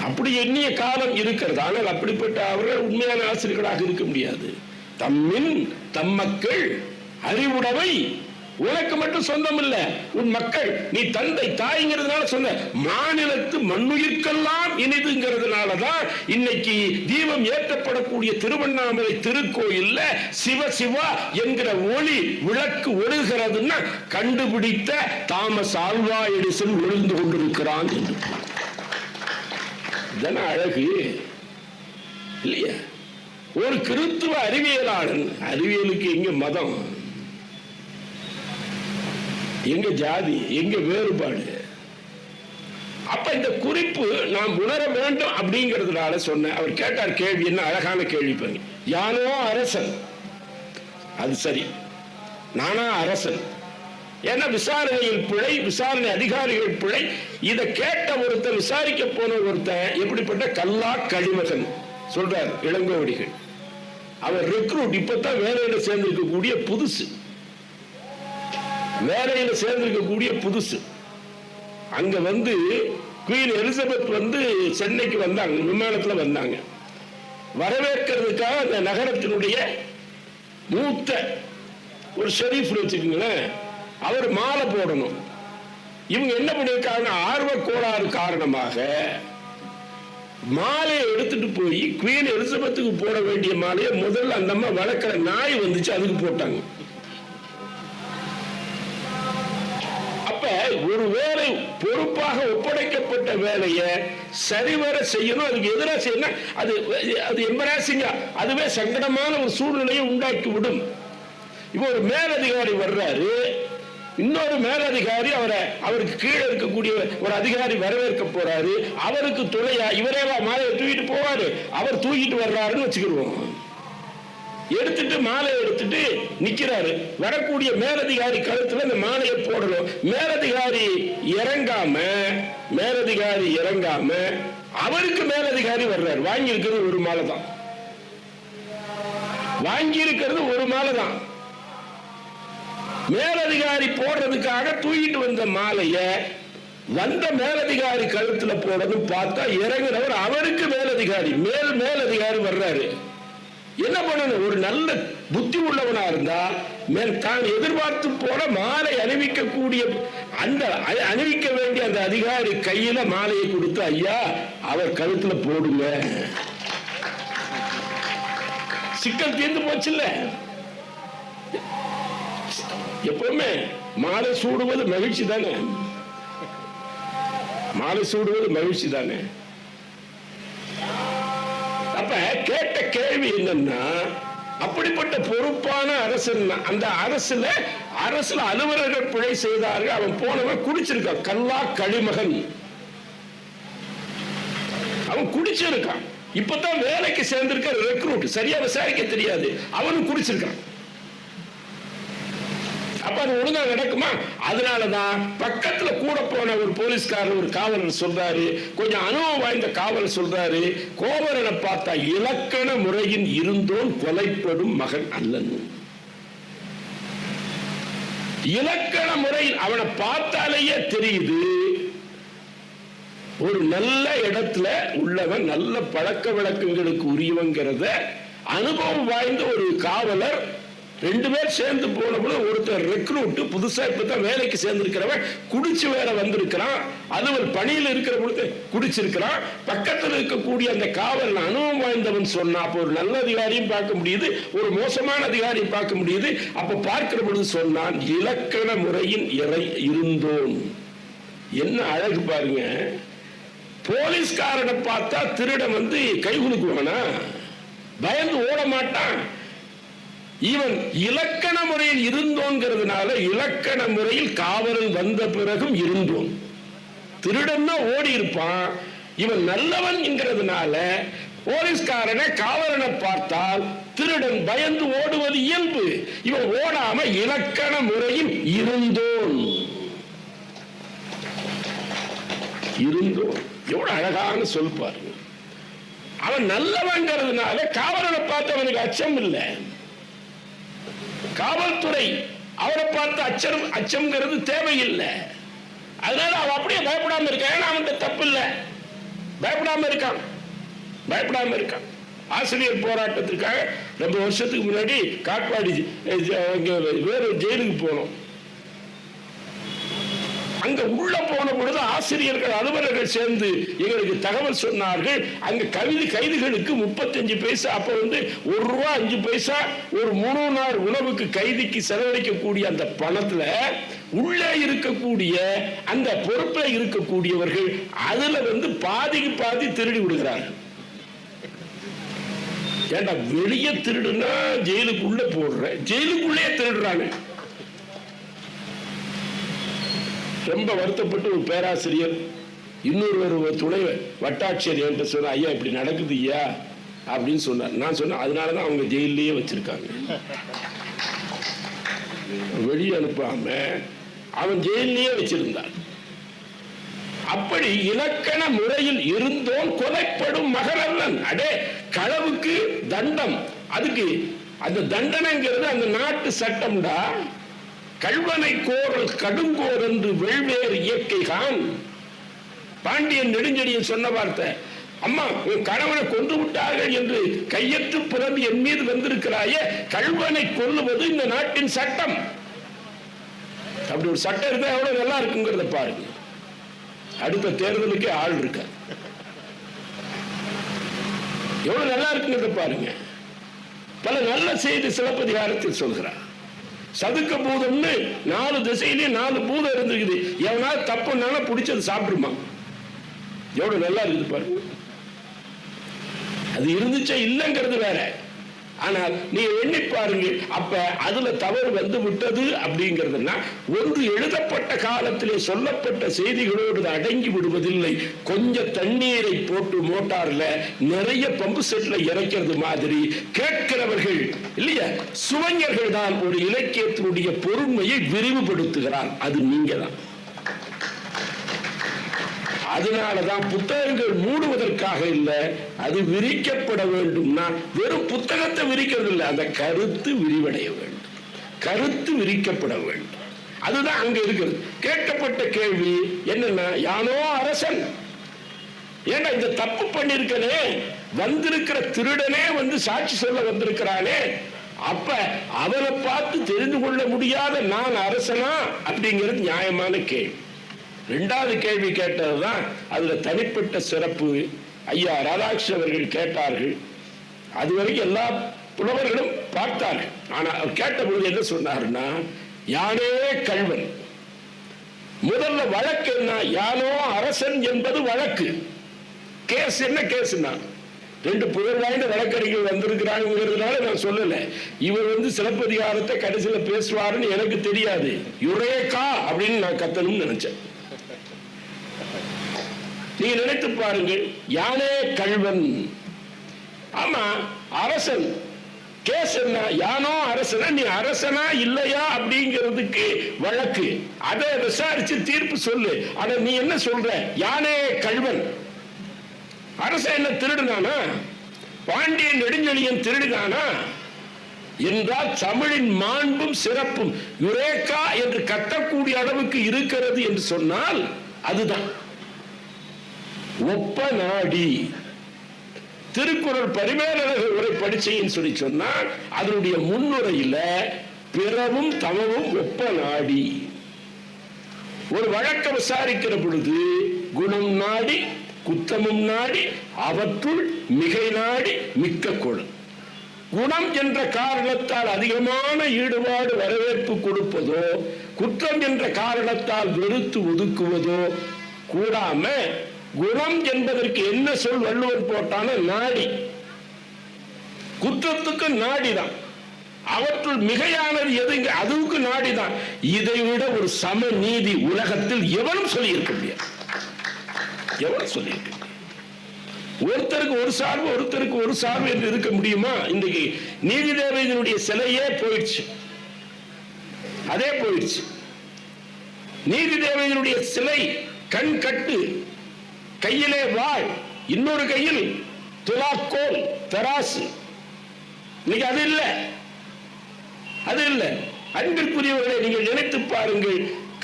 அப்படி எண்ணிய காலம் இருக்கிறது. ஆனால் அப்படிப்பட்ட அவர்கள் உண்மையான ஆசிரியர்களாக இருக்க முடியாது. தம்மின் தம்மக்கள் அறிவுடைமை உனக்கு மட்டும் சொந்தம் இல்ல, உன் மக்கள், நீ தந்தை தாய்ங்கிறதுனால சொன்ன மாநிலத்து மண்ணுயிர்க்கெல்லாம் இனிதுங்கிறதுனாலதான் இன்னைக்கு தீபம் ஏற்றப்படக்கூடிய திருவண்ணாமலை திருக்கோயில்ல சிவ சிவா என்கிற ஒளி விளக்கு ஒழுகிறதுன்னா கண்டுபிடித்த தாமஸ் ஆல்வா எடிசன் ஒழுந்து கொண்டிருக்கிறான் என்று. இதன அழகு இல்லையா? ஒரு கிறித்துவ அறிவியலாளன், அறிவியலுக்கு எங்க மதம், எங்க ஜாதி, எங்க வேறுபாடு, அப்ப இந்த குறிப்பு நாம் உணர வேண்டும் அப்படிங்கிறதுனால சொன்ன. அவர் கேட்டார் கேள்வி, என்ன அழகான கேள்வி பாருங்க. யானோ அரசன், அது சரி, நானா அரசன்? ஏன்னா விசாரணையில் பிழை, விசாரணை அதிகாரிகள் பிழை. இதை கேட்ட ஒருத்தன், விசாரிக்க போன ஒருத்தன் எப்படிப்பட்ட கல்லா களிமகன் சொல்றார் இளங்கோவடிகள். அவர் ரெக்ரூட், இப்பதான் வேலையில சேர்ந்திருக்கக்கூடிய புதுசு, வேலையில சேர்ந்திருக்கக்கூடிய புதுசு. அங்க வந்து குவீன் எலிசபெத் வந்து சென்னைக்கு வந்தாங்க, விமானத்துல வந்தாங்க. வரவேற்கிறதுக்காக அந்த நகரத்தினுடைய மூத்த ஒரு ஷெரீஃப் வச்சுக்கீங்களேன், அவர் மாலை போடணும். இவங்க என்ன பண்ணிருக்காங்க, ஆர்வ கோளாறு காரணமாக மாலையை எடுத்துட்டு போய் குவீன் எலிசபெத்துக்கு போட வேண்டிய மாலையை முதல்ல அந்த அம்மா வளர்க்கிற நாய் வந்துச்சு, அதுக்கு போட்டாங்க. அப்ப ஒரு வேலை பொறுப்பாக ஒப்படைக்கப்பட்ட வேலையை சரிவர செய்யணும், அதுக்கு எதிராக செய்யணும். அது எம்பராசிங்கா, அதுவே சங்கடமான ஒரு சூழ்நிலையை உண்டாக்கி விடும். இப்போ ஒரு மேலதிகாரி வர்றாரு, இன்னொரு மேலதிகாரி அவருக்கு கீழே இருக்கக்கூடிய ஒரு அதிகாரி வரவேற்க போறாரு, அவருக்கு துணையா இவரேவா மாலையை தூக்கிட்டு போவாரு, அவர் தூக்கிட்டு வர்றாருன்னு வச்சுக்கிடுவோம். எடுத்துட்டு மாலை எடுத்துட்டு நிக்கிறாரு, வரக்கூடிய மேலதிகாரி கழுத்துல இந்த மாலையை போடணும். மேலதிகாரி இறங்காம அவருக்கு மேலதிகாரி வர்றாரு. வாங்கி இருக்கிறது ஒரு மாலை தான், வாங்கி இருக்கிறது ஒரு மாலை தான். மேலதிகாரி போடுறதுக்காக தூக்கிட்டு வந்த மாலைய வந்த மேலதிகாரி கழுத்துல போடணும் பார்த்தா இறங்குறவர் அவருக்கு மேலதிகாரி, மேலதிகாரி வர்றாரு. என்ன பண்ணணும், ஒரு நல்ல புத்தி உள்ளவனா இருந்தா தான் எதிர்பார்த்து போல மாலை அணிவிக்கக்கூடிய அந்த அணிவிக்க வேண்டிய அந்த அதிகாரி கையில மாலையை கொடுத்து, ஐயா அவர் கழுத்துல போடுங்க, சிக்கல் தீர்ந்து போச்சுல்ல. எப்பவுமே மாலை சூடுவது மகிழ்ச்சி தானே, மாலை சூடுவது மகிழ்ச்சி தானே. அப்ப கேட்ட கேள்வி என்னன்னா, அப்படிப்பட்ட பொறுப்பான அரசன், அந்த அரசுல அலுவலர்கள் பிழை செய்தார்கள். அவன் போனவன் குடிச்சிருக்கான், கல்லா களிமகன், அவன் குடிச்சிருக்கான். இப்பதான் வேலைக்கு சேர்ந்திருக்க ரெக்ரூட், சரியா விசாரிக்க தெரியாது, அவனும் குடிச்சிருக்கான். அப்ப அது ஒழுங்கா நடக்குமா? அதனாலதான் பக்கத்துல கூட போன ஒரு போலீஸ்காரர், ஒரு காவலர் சொல்றாரு, கொஞ்சம் அனுபவம் வாய்ந்த காவலர் சொல்றாரு, கோவலனை பார்த்தா இலக்கண முறையின் இருந்தோன் கொலைப்படும் மகன் அல்லன். இலக்கண முறையில் அவனை பார்த்தாலேயே தெரியுது ஒரு நல்ல இடத்துல உள்ளவன், நல்ல பழக்க வழக்கங்களுக்கு உரியவங்கிறத அனுபவம் வாய்ந்த ஒரு காவலர். ரெண்டு பேர் சேர்ந்து போனபோது ஒருத்தர் ரெக்ரூட், புதுசா இப்பதான் வேலைக்கு சேர்ந்திருக்கிறவன் குடிச்சு வேற வந்திருக்கிறான், அதுவல் பணியில் இருக்கிற பொழுது குடிச்சிருக்கிறான். பக்கத்தில் இருக்கக்கூடிய அந்த காவல் அனுபவம் வாய்ந்தவன் சொன்னா, அப்போ ஒரு நல்ல அதிகாரியும் பார்க்க முடியுது, ஒரு மோசமான அதிகாரியும் பார்க்க முடியுது. அப்ப பார்க்கிற பொழுது சொன்னான், இலக்கண முறையின் இருந்தோன். என்ன அழகு பாருங்க, போலீஸ்காரனை பார்த்தா திருடன் வந்து கை குலுக்குவானா, பயந்து ஓட மாட்டான். இவன் இலக்கண முறையில் இருந்தோங்கிறதுனால இலக்கண முறையில் காவலன் வந்த பிறகும் இருந்தோன். திருடன்னா ஓடி இருப்பான், இவன் நல்லவன் என்கிறதுனால போலீஸ்காரனை காவலனை பார்த்தால் திருடன் பயந்து ஓடுவது இயல்பு. இவன் ஓடாம இலக்கண முறையில் இருந்தோன். எவ்வளவு அழகான சொல் பாருங்க. அவன் நல்லவங்கிறதுனால காவலனை பார்த்து அவனுக்கு அச்சம் இல்லை. காவல்துறை அவரை பார்த்து அச்சம்ங்கிறது தேவையில்லை. அதனால அவன் அப்படியே பயப்படாம இருக்கான். ஏன்னா அவன் தப்பு இல்லை, பயப்படாம இருக்கான். ஆசிரியர் போராட்டத்திற்காக ரொம்ப வருஷத்துக்கு முன்னாடி காட்பாடி வேற ஜெயிலுக்கு போனோம். அங்க உள்ள போன பொழுது ஆசிரியர்கள் அலுவலர்கள் சேர்ந்து எங்களுக்கு தகவல் சொன்னார்கள், அங்க கைதிகளுக்கு 35 பைசா, அப்ப வந்து ₹1 5 ஒரு 3 நாள் உணவுக்கு கைதிக்கு செலவழிக்கக்கூடிய அந்த பணத்துல உள்ளே இருக்கக்கூடிய அந்த பொறுப்பில் இருக்கக்கூடியவர்கள் அதுல வந்து பாதிக்கு பாதி திருடி விடுகிறார்கள். ஏண்டா வெளியே திருடுனா ஜெயிலுக்குள்ள போடுற, ஜெயிலுக்குள்ளே திருடுறாங்க. ரொம்ப வருத்தப்பட்டு ஒரு பேராசிரியர் இன்னொரு துணை வட்டாட்சியர் என்கிட்ட சொன்ன, ஐயா இப்படி நடக்குது ஐயா அப்படின்னு சொன்னார். நான் சொன்னேன், அதனாலதான் அவங்க ஜெயிலேயே வச்சிருக்காங்க, வெளியே அனுப்பாம அவன் ஜெயிலேயே வச்சிருந்தான். அப்படி இலக்கண முறையில் இருந்தோம் கொலைப்படும் மகரல்லன். அடே களவுக்கு தண்டம், அதுக்கு அந்த தண்டனைங்கிறது அந்த நாட்டு சட்டம்டா. கல்வனை கோரல் கடுங்கோர் என்று வெவ்வேறு இயற்கைகான். பாண்டியன் நெடுஞ்செழியன் சொன்ன வார்த்தை, அம்மா உன் கணவனை கொன்று விட்டார்கள் என்று கையற்று பிறந்து என் மீது வந்திருக்கிறாயே, கல்வனை கொல்லுவது இந்த நாட்டின் சட்டம். அப்படி ஒரு சட்டம் இருந்தா எவ்வளவு நல்லா இருக்குங்கிறத பாருங்க. அடுத்த தேர்தலுக்கே ஆள் இருக்க, எவ்வளவு நல்லா இருக்குங்கிறத பாருங்க. பல நல்ல செய்தி சிலப்பதிகாரத்தில் சொல்கிறார். சதுக்க பூதம்னு 4 திசையிலேயே 4 பூதம் இருந்திருக்குது. எவனாவது தப்புனாலும் பிடிச்சது சாப்பிடுமா. எவ்வளவு நல்லா இருக்குது பாருங்க. அது இருந்துச்சா இல்லைங்கிறது வேற. ஆனால் நீங்க எண்ணி பாருங்க, அப்ப அதுல தவறு வந்து விட்டது அப்படிங்கிறதுனா, ஒன்று எழுதப்பட்ட காலத்திலே சொல்லப்பட்ட செய்திகளோடு அடங்கி விடுவதில்லை. கொஞ்சம் தண்ணீரை போட்டு மோட்டார்ல நிறைய பம்பு செட்ல இறக்கிறது மாதிரி கேட்கிறவர்கள் இல்லையா, சுவஞர்கள் தான் ஒரு இலக்கியத்தினுடைய பொருண்மையை விரிவுபடுத்துகிறார். அது நீங்க தான். அதனாலதான் புத்தகங்கள் மூடுவதற்காக இல்லை, அது விரிக்கப்பட வேண்டும்னா வெறும் புத்தகத்தை விரிக்கிறது இல்லை, அந்த கருத்து விரிவடைய வேண்டும், கருத்து விரிக்கப்பட வேண்டும். அதுதான் அங்க இருக்கிறது. கேட்கப்பட்ட கேள்வி என்னன்னா, யானோ அரசன், ஏன்னா இந்த தப்பு பண்ணிருக்கனே, வந்திருக்கிற திருடனே வந்து சாட்சி சொல்ல வந்திருக்கிறானே, அப்ப அவனை பார்த்து தெரிந்து கொள்ள முடியாத நான் அரசனா அப்படிங்கிறது நியாயமான கேள்வி. 2வது கேள்வி கேட்டதுதான் அதுல தனிப்பட்ட சிறப்பு. ஐயா ராதாகிருஷ்ணன் அவர்கள் கேட்டார்கள். அதுவரைக்கும் எல்லா புலவர்களும் பார்த்தார்கள். ஆனா அவர் கேட்ட பொழுது என்ன சொன்னார்னா, யானே கல்வன். முதல்ல வழக்கு என்ன, யானோ அரசன் என்பது வழக்கு. கேஸ் என்ன கேஸ்னா, 2 புகழ் வாய்ந்த வழக்கறிஞர்கள் வந்திருக்கிறாங்கிறதுனால நான் சொல்லல. இவர் வந்து சிலப்பதிகாரத்தை கடைசியில பேசுவாருன்னு எனக்கு தெரியாது. யுரேகா அப்படின்னு நான் கத்தணும்னு நினைச்சேன். நீங்க நினைத்து பாருங்கள், யானே கல்வன். ஆமா அரசன். கேஸ் என்ன, யானோ அரசனா, நீ அரசனா இல்லையா அப்படிங்கிறதுக்கு வழக்கு. அதை விசாரிச்சு தீர்ப்பு சொல்லு. ஆனா நீ என்ன சொல்ற, யானே கல்வன். அரசன் என்ன திருடுனானா? பாண்டியன் நெடுஞ்செழியன் திருடுனானா என்றால் தமிழின் மாண்பும் சிறப்பும் யுரேகா என்று கத்தக்கூடிய அளவுக்கு இருக்கிறது என்று சொன்னால் அதுதான் ஒப்ப நாடி. திருக்குறள் பரிமேலழகு உரை படிச்சைன்னு சொல்லி சொன்னால் அதனுடைய முன்னுரையில பிறவும் தமவும் ஒப்ப நாடி. ஒரு வழக்கை விசாரிக்கிற பொழுது குணம் நாடி குத்தமும் நாடி அவற்றுள் மிகை நாடி மிக்க கொள். குணம் என்ற காரணத்தால் அதிகமான ஈடுபாடு வரவேற்பு கொடுப்பதோ, குற்றம் என்ற காரணத்தால் வெறுத்து ஒதுக்குவதோ கூடாம, குணம் என்பதற்கு என்ன சொல் வள்ளுவன் போட்டான, நாடி. குற்றத்துக்கு நாடிதான். அவற்றுள் மிகையானது எதுங்க, அதுக்கு நாடிதான். இதை விட ஒரு சம நீதி உலகத்தில் எவனும் சொல்லியிருக்க முடியாது. எவனும் சொல்லியிருக்க முடியாது. ஒருத்தருக்கு ஒரு சார்பு ஒருத்தருக்கு ஒரு சார்பு என்று இருக்க முடியுமா? இன்றைக்கு நீதி தேவதையினுடைய சிலையே போயிடுச்சு. அதே போயிடுச்சு. நீதி தேவதையினுடைய சிலை கண் கட்டு, கையிலே வாள், இன்னொரு கையில் துலாக்கோல் தராசு. இன்னைக்கு அது இல்லை, அது இல்லை. அன்பிற்குரியவர்களை நீங்கள் நினைத்து பாருங்கள்.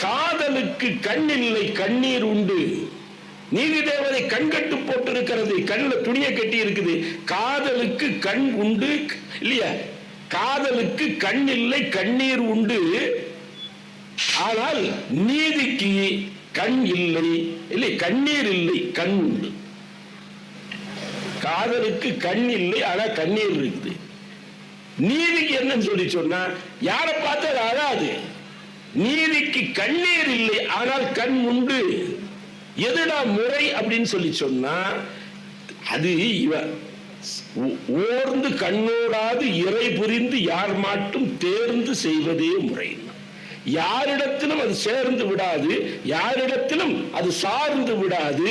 காதலுக்கு கண் இல்லை, கண்ணீர் உண்டு. நீதி தேவதை கண் கட்டு போட்டிருக்கிறது, கண்ணில் துணியை கட்டி இருக்குது. காதலுக்கு கண் உண்டு இல்லையா? காதலுக்கு கண் இல்லை, கண்ணீர் உண்டு. ஆனால் நீதிக்கு கண் இல்லை, இல்லை கண்ணீர் இல்லை, கண் உண்டு. காதலுக்கு கண் இல்லை, ஆனா கண்ணீர் இருக்குது. நீதிக்கு என்னன்னு சொல்லி சொன்னா, யாரை பார்த்து அது அழாது. நீதிக்கு கண்ணீர் இல்லை, ஆனால் கண் உண்டு. எதுடா முறை அப்படின்னு சொல்லி சொன்னா, அது இவன் ஓர்ந்து கண்ணோடாது இறை புரிந்து யார் மாட்டும் தேர்ந்து செய்வதே முறை. யாரிடத்திலும் அது சேர்ந்து விடாது, யாரிடத்திலும் அது சார்ந்து விடாது,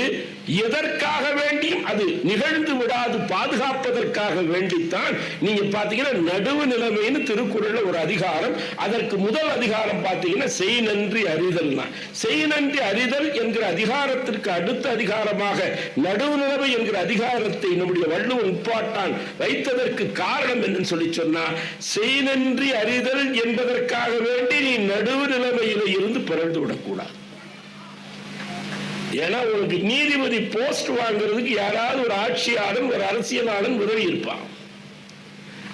எதற்காக வேண்டியும் அது நிகழ்ந்து விடாது, பாதுகாப்பதற்காக வேண்டித்தான் நீங்க பாத்தீங்கன்னா நடுவு நிலைமைன்னு திருக்குறள்ல ஒரு அதிகாரம். அதற்கு முதல் அதிகாரம் பாத்தீங்கன்னா செய் நன்றி அறிதல். செய் நன்றி அறிதல் என்கிற அதிகாரத்திற்கு அடுத்த அதிகாரமாக நடுவு நிலைமை என்கிற அதிகாரத்தை நம்முடைய வள்ளுவன் உட்பாட்டான் வைத்ததற்கு காரணம் என்னன்னு சொல்லி சொன்னா, செய் நன்றி அறிதல் என்பதற்காக வேண்டி நீ நடுவு நிலைமையில இருந்து பிறந்து விடக்கூடாது. ஏன்னா உனக்கு நீதிபதி போஸ்ட் வாங்குறதுக்கு யாராவது ஒரு ஆட்சியாளன், ஒரு அரசியலாளன் உதவி இருப்பான்.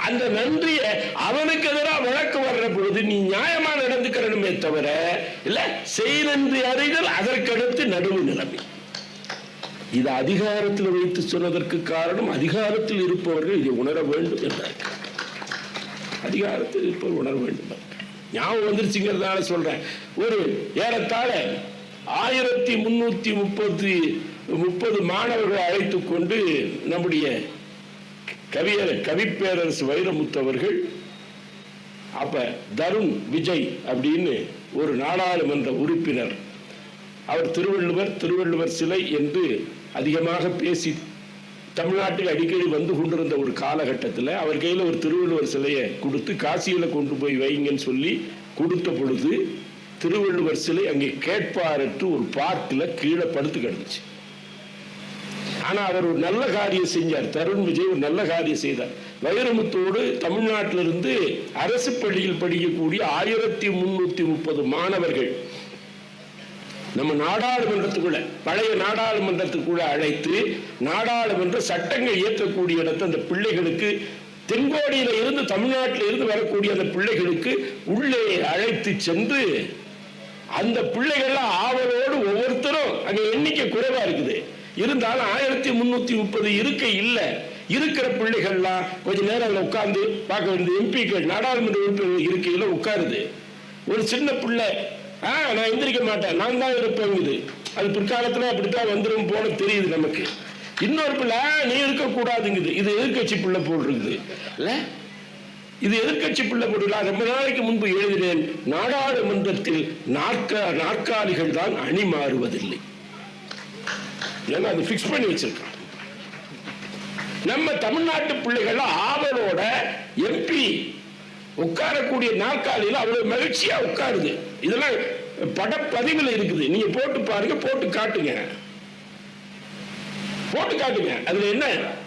அந்த நன்றிய அவனுக்கு எதிராக வழக்கு வர்ற பொழுது நீ நியாயமா நடந்துக்கிறனுமே தவிர இல்ல செய் நன்றி அறிதல் அதற்கடுத்து நடுவு நிலைமை. இது அதிகாரத்தில் வைத்து சொன்னதற்கு காரணம் அதிகாரத்தில் இருப்பவர்கள் இதை உணர வேண்டும் என்றார். அதிகாரத்தில் இருப்பவர் உணர வேண்டும். ஞாபகம் வந்துருச்சுங்கிறதால சொல்றேன். ஒரு ஏறத்தாழ 1330 மாணவர்களை அழைத்துக் கொண்டு நம்முடைய கவிப்பேரரசு வைரமுத்து அவர்கள், அப்ப தருண் விஜய் அப்படின்னு ஒரு நாடாளுமன்ற உறுப்பினர், அவர் திருவள்ளுவர் சிலை என்று அதிகமாக பேசி தமிழ்நாட்டில் அடிக்கடி வந்து கொண்டிருந்த ஒரு காலகட்டத்தில் அவர் கையில் ஒரு திருவள்ளுவர் சிலையை கொடுத்து காசியில கொண்டு போய் வைங்கன்னு சொல்லி கொடுத்த பொழுது திருவள்ளுவர் சிலை அங்கே கேட்பாரற்று ஒரு பார்க்கில் கீழே படுத்து கிடந்துச்சு. ஆனா அவர் ஒரு நல்ல காரியம் செஞ்சார். தருண் விஜய் ஒரு நல்ல காரியம் செய்தார். வைரமுத்தோடு தமிழ்நாட்டிலிருந்து அரசு பள்ளியில் படிக்கக்கூடிய 1330 மாணவர்கள் நம்ம நாடாளுமன்றத்துக்குள்ள, பழைய நாடாளுமன்றத்துக்குள்ள அழைத்து நாடாளுமன்ற சட்டங்கள் இயற்றக்கூடிய இடத்தை அந்த பிள்ளைகளுக்கு, தென்கோடியில இருந்து தமிழ்நாட்டில் இருந்து வரக்கூடிய அந்த பிள்ளைகளுக்கு உள்ளே அழைத்து சென்று அந்த பிள்ளைகள் ஆவலோடு ஒவ்வொருத்தரும் அங்க எண்ணிக்கை குறைவா இருக்குது இருந்தாலும் 1330 இருக்க இல்லை. இருக்கிற பிள்ளைகள்லாம் கொஞ்ச நேரம் உட்கார்ந்து பார்க்க வேண்டிய எம்பிக்கள், நாடாளுமன்ற உறுப்பினர்கள் இருக்கையில உட்காருது. ஒரு சின்ன பிள்ளை நான் எந்திரிக்க மாட்டேன், நான் தான் இருப்பேங்குது. அது பிற்காலத்துல அப்படித்தான் வந்துடும் போல தெரியுது நமக்கு. இன்னொரு பிள்ளை நீ இருக்கக்கூடாதுங்குது. இது எதிர்கட்சி பிள்ளை போடுறது இல்ல, இது எதிர்கட்சி பிள்ளை போடுறா. ரொம்ப நாளைக்கு முன்பு எழுதினேன், நாடாளுமன்றத்தில் நாற்காலிகள் தான் அணி மாறுவதில்லை. ஏன்னா அது பிக்ஸ் பண்ணி வச்சிருக்கான். நம்ம தமிழ்நாட்டு பிள்ளைகள் ஆவலோட எம்பி உட்காரக்கூடிய நாற்காலியில் அவ்வளவு மகிழ்ச்சியா உட்காருது. இதெல்லாம் படப்பதிவில் இருக்குது, நீங்க போட்டு பாருங்க, போட்டு காட்டுங்க. அதுல என்ன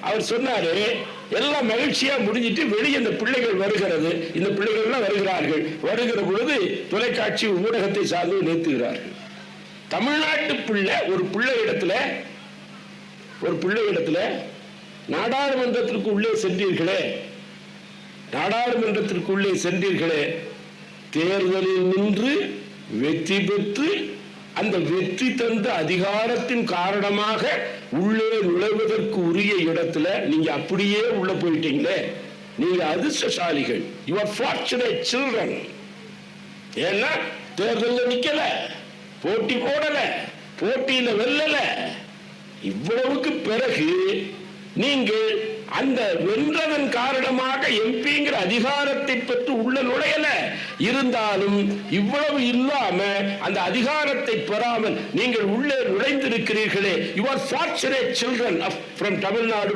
அவர் சொன்னாரு, எல்லாம் மகிழ்ச்சியா முடிஞ்சிட்டு வெளியே இந்த பிள்ளைகள் வருகிறது, இந்த பிள்ளைகள் வருகிறார்கள். வருகிற பொழுது தொலைக்காட்சி ஊடகத்தை சார்ந்து நிறுத்துகிறார்கள். தமிழ்நாட்டு பிள்ளை ஒரு பிள்ளை இடத்துல நாடாளுமன்றத்திற்கு உள்ளே சென்றீர்களே, தேர்தலில் நின்று வெற்றி பெற்று அந்த வெற்றி தந்த அதிகாரத்தின் காரணமாக உள்ளே நுழைவதற்கு உரிய இடத்துல நீங்க அப்படியே உள்ள போயிட்டீங்களே, நீங்க அதிர்ஷ்டசாலிகள். You are fortunate children. ஏன்னா தேர்தலில் நிக்கல, போட்டி போடல, போட்டியில வெல்லல. இவ்வளவுக்கு பிறகு நீங்கள் அந்த வென்றதன் காரணமாக எம்பிங்கிற அதிகாரத்தை பெற்று உள்ள நுழையல. இருந்தாலும் இவ்வளவு இல்லாம அந்த அதிகாரத்தை பெறாமல் நீங்கள் உள்ளே நுழைந்திருக்கிறீர்களே, you are fortunate children from Tamil Nadu.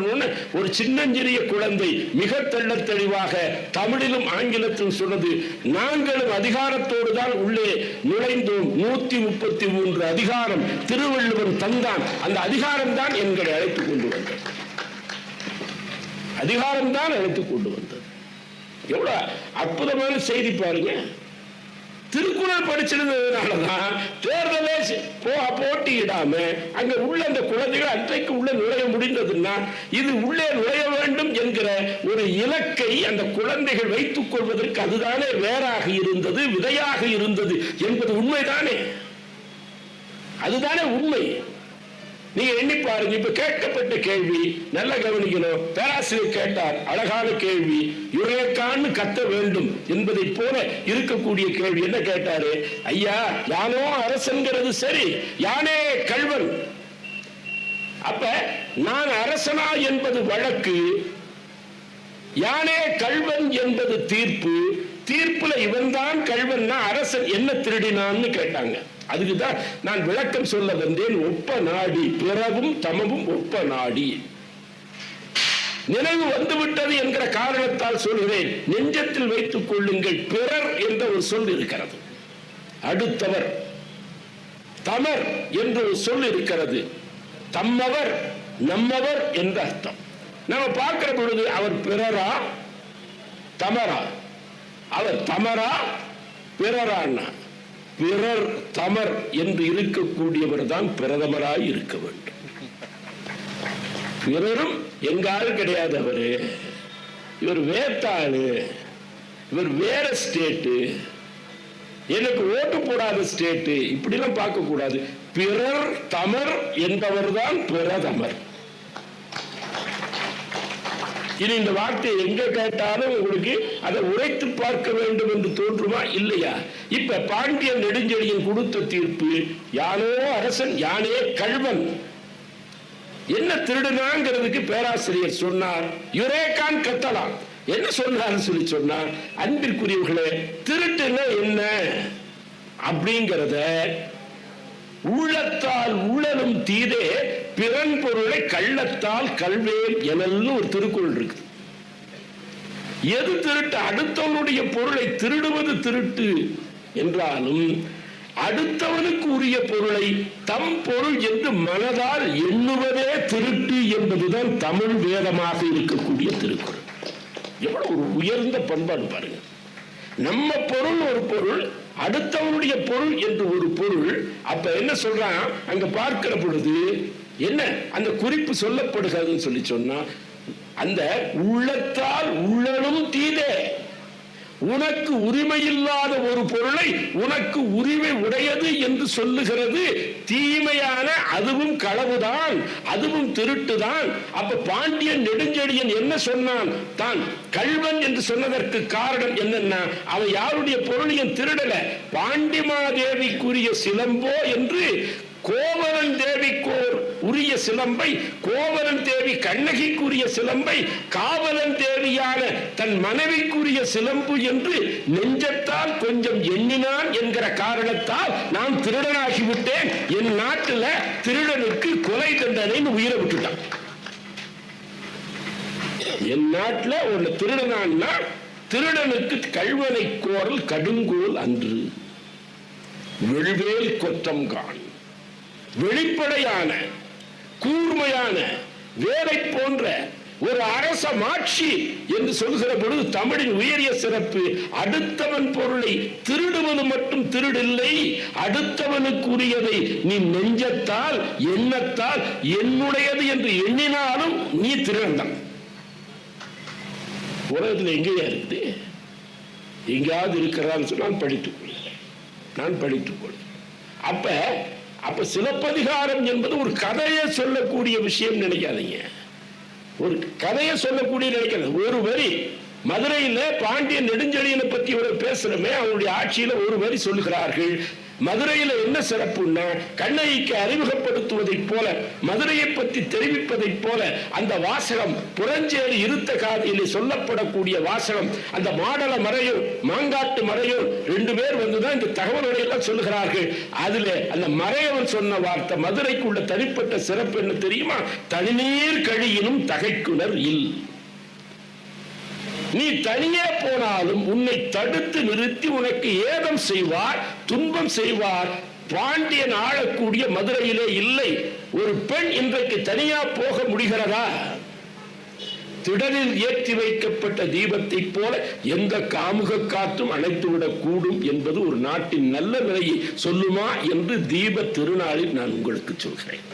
ஒரு சின்னஞ்சிறிய குழந்தை மிக தெள்ளத் தெளிவாக தமிழிலும் ஆங்கிலத்திலும் சொன்னது, நாங்களும் அதிகாரத்தோடு தான் உள்ளே நுழைந்தோம். 133 அதிகாரம் திருவள்ளுவன் தந்தான். அந்த அதிகாரம் தான் எங்களை அழைத்துக் கொண்டு வந்தது. அதிகாரம் தான் அழைத்துக் கொண்டு வந்தது. எவ்வளவு அற்புதமான செய்தி பாருங்க. திருக்குறள் படிச்சிருந்ததுனாலதான் தேர்தலே போட்டியிடாம அங்க உள்ள அந்த குழந்தைகள் அன்றைக்கு உள்ள நுழைய முடிந்ததுன்னா, இது உள்ளே நுழைய வேண்டும் என்கிற ஒரு இலக்கை அந்த குழந்தைகள் வைத்துக் கொள்வதற்கு அதுதானே வேறாக இருந்தது, விதையாக இருந்தது என்பது உண்மைதானே. அதுதானே உண்மை. நீங்க எண்ணி பாருங்க. இப்ப கேட்கப்பட்ட கேள்வி நல்லா கவனிக்கணும். பேராசிரியர் கேட்டார், அழகான கேள்வி. யுரேகான்னு கத்த வேண்டும் என்பதை போல இருக்கக்கூடிய கேள்வி. என்ன கேட்டாரு? ஐயா, யானோ அரசன்கிறது சரி, யானே கள்வன். அப்ப நான் அரசனா என்பது வழக்கு, யானே கள்வன் என்பது தீர்ப்பு. தீர்ப்புல இவன் தான் கள்வன்னா அரசன் என்ன திருடினான்னு கேட்டாங்க. அதுக்குதான் நான் விளக்கம் சொல்ல வந்தேன். ஒப்ப நாடி பிறவும் தமவும் ஒப்ப நாடி. நினைவு வந்துவிட்டது என்கிற காரணத்தால் சொல்கிறேன். நெஞ்சத்தில் வைத்துக் கொள்ளுங்கள், பிறர் என்ற ஒரு சொல் இருக்கிறது, அடுத்தவர். தமர் என்று ஒரு சொல் இருக்கிறது, தம்மவர் நம்மவர் என்ற அர்த்தம். நம்ம பார்க்கிற பொழுது அவர் பிறரா தமரா, அவர் தமரா பிறரான்னா, பிறர் தமர் என்று இருக்கக்கூடியவர் தான் பிரதமராய் இருக்க வேண்டும். பிறரும் எங்காலும் கிடையாது. அவரு இவர் வேத்தாளு, இவர் வேற ஸ்டேட்டு, எனக்கு ஓட்டு போடாத ஸ்டேட்டு, இப்படிலாம் பார்க்க கூடாது. பிறர் தமர் என்பவர் தான் பிரதமர். இனி இந்த வார்த்தையை எங்க கேட்டாலும் உங்களுக்கு அதை உரைத்து பார்க்க வேண்டும் என்று தோன்றுமா இல்லையா? இப்ப பாண்டிய நெடுஞ்செழியன் கொடுத்த தீர்ப்பு, யானோ அரசன் யானே கள்வன். என்ன திருடுனாங்கிறதுக்கு பேராசிரியர் சொன்னார், யுரேகான் கத்தலாம். என்ன சொன்னார் சொல்லி சொன்னார், அன்பிற்குரியவர்களே, திருட்டுன்னா என்ன அப்படிங்கிறத உள்ளத்தால் உள்ளலும் தீதே பிறன் பொருளை கள்ளத்தால் கல்வேல் எனல்னு ஒரு திருக்குறள் இருக்கு. எது திருட்டு? அடுத்தவனுடைய பொருளை திருடுவது திருட்டு என்றாலும் அடுத்தவனுக்கு உரிய பொருளை தம் பொருள் என்று மனதால் எண்ணுவதே திருட்டு என்பதுதான் தமிழ் வேதமாக இருக்கக்கூடிய திருக்குறள். எவ்வளவு ஒரு உயர்ந்த பண்பாடு பாருங்க. நம்ம பொருள் ஒரு பொருள், அடுத்தவனுடைய பொருள் என்று ஒரு பொருள். அப்ப என்ன சொல்றான் அங்க பார்க்கிற பொழுது, என்ன அந்த குறிப்பு சொல்லப்படுகிறதுன்னு சொல்லி சொன்னா, அந்த உள்ளத்தால் உள்ளனும் தீதே, உனக்கு உரிமை இல்லாத ஒரு பொருளை உனக்கு உரிமை உடையது என்று சொல்லுகிறது தீமையான, அதுவும் களவுதான், அதுவும் திருட்டுதான். அப்ப பாண்டியன் நெடுஞ்செழியன் என்ன சொன்னான்? தான் கள்வன் என்று சொன்னதற்கு காரணம் என்னன்னா, அவன் யாருடைய பொருளையும் திருடல. பாண்டிமாதேவிக்குரிய சிலம்போ என்று கோவலன் தேவிக்கோர் உரிய சிலம்பை, கோவலன் தேவி கண்ணகிக்குரிய சிலம்பை, காவலன் தேவியான தன் மனைவிக்குரிய சிலம்பு என்று நெஞ்சத்தால் கொஞ்சம் எண்ணினான் என்கிற காரணத்தால் நான் திருடனாகிவிட்டேன். என் நாட்டில் திருடனுக்கு கொலை தண்டனைன்னு உயிரை விட்டுட்டான். என் நாட்டில் ஒரு திருடனான்னா திருடனுக்கு கள்வனை கோரல் கடுங்கோல் அன்று வெள்வேல் கொத்தம் கான். வெளிப்படையான கூர்மையான வேலை போன்ற ஒரு அரச மாட்சி என்று சொல்கிற பொழுது தமிழின் உயரிய சிறப்பு, அடுத்தவன் பொருளை திருடுவது மட்டும் திருடில்லை, அடுத்தவனுக்குரியதை நீ நெஞ்சத்தால் எண்ணத்தால் என்னுடையது என்று எண்ணினாலும் நீ திருடந்தான். உலகத்தில் எங்கேயா இருக்குது? எங்கேயாவது இருக்கிறான்னு சொன்னால் படித்துக் கொள்கிறேன், நான் படித்துக் கொள்கிறேன். அப்ப சிலப்பதிகாரம் என்பது ஒரு கதையை சொல்லக்கூடிய விஷயம் நினைக்காதீங்க. ஒரு கதையை சொல்லக்கூடிய நினைக்காது. ஒரு வரி மதுரையில பாண்டிய நெடுஞ்செழியனை பத்தி ஒரு பேசுறமே, அவனுடைய ஆட்சியில ஒரு வரி சொல்லுகிறார்கள். மதுரையில என்ன சிறப்புன்னா, கண்ணகிக்கு அறிமுகப்படுத்துவதை போல, மதுரையை பற்றி தெரிவிப்பதை போல அந்த வாசகம் புறஞ்சேரி இருத்த காதிலே சொல்லப்படக்கூடிய வாசகம், அந்த மாடல மறையும் மாங்காட்டு மறையும் ரெண்டு பேர் வந்துதான் இந்த தகவல்களை எல்லாம் சொல்லுகிறார்கள். அதுல அந்த மறையவன் சொன்ன வார்த்தை, மதுரைக்கு உள்ள தனிப்பட்ட சிறப்பு என்ன தெரியுமா? தனிநீர் கழியினும் தகைக்குனர் இல். நீ தனியே போனாலும் உன்னை தடுத்து நிறுத்தி உனக்கு ஏதம் செய்வார், துன்பம் செய்வார். பாண்டியன் ஆளக்கூடிய மதுரையிலே இல்லை. ஒரு பெண் இன்றைக்கு தனியா போக முடிகிறதா? திடலில் ஏற்றி வைக்கப்பட்ட தீபத்தை போல எந்த காமுக காற்றும் அணைத்துவிடக் கூடும் என்பது ஒரு நாட்டின் நல்ல நிலையை சொல்லுமா என்று தீப திருநாளில் நான் உங்களுக்கு சொல்கிறேன்.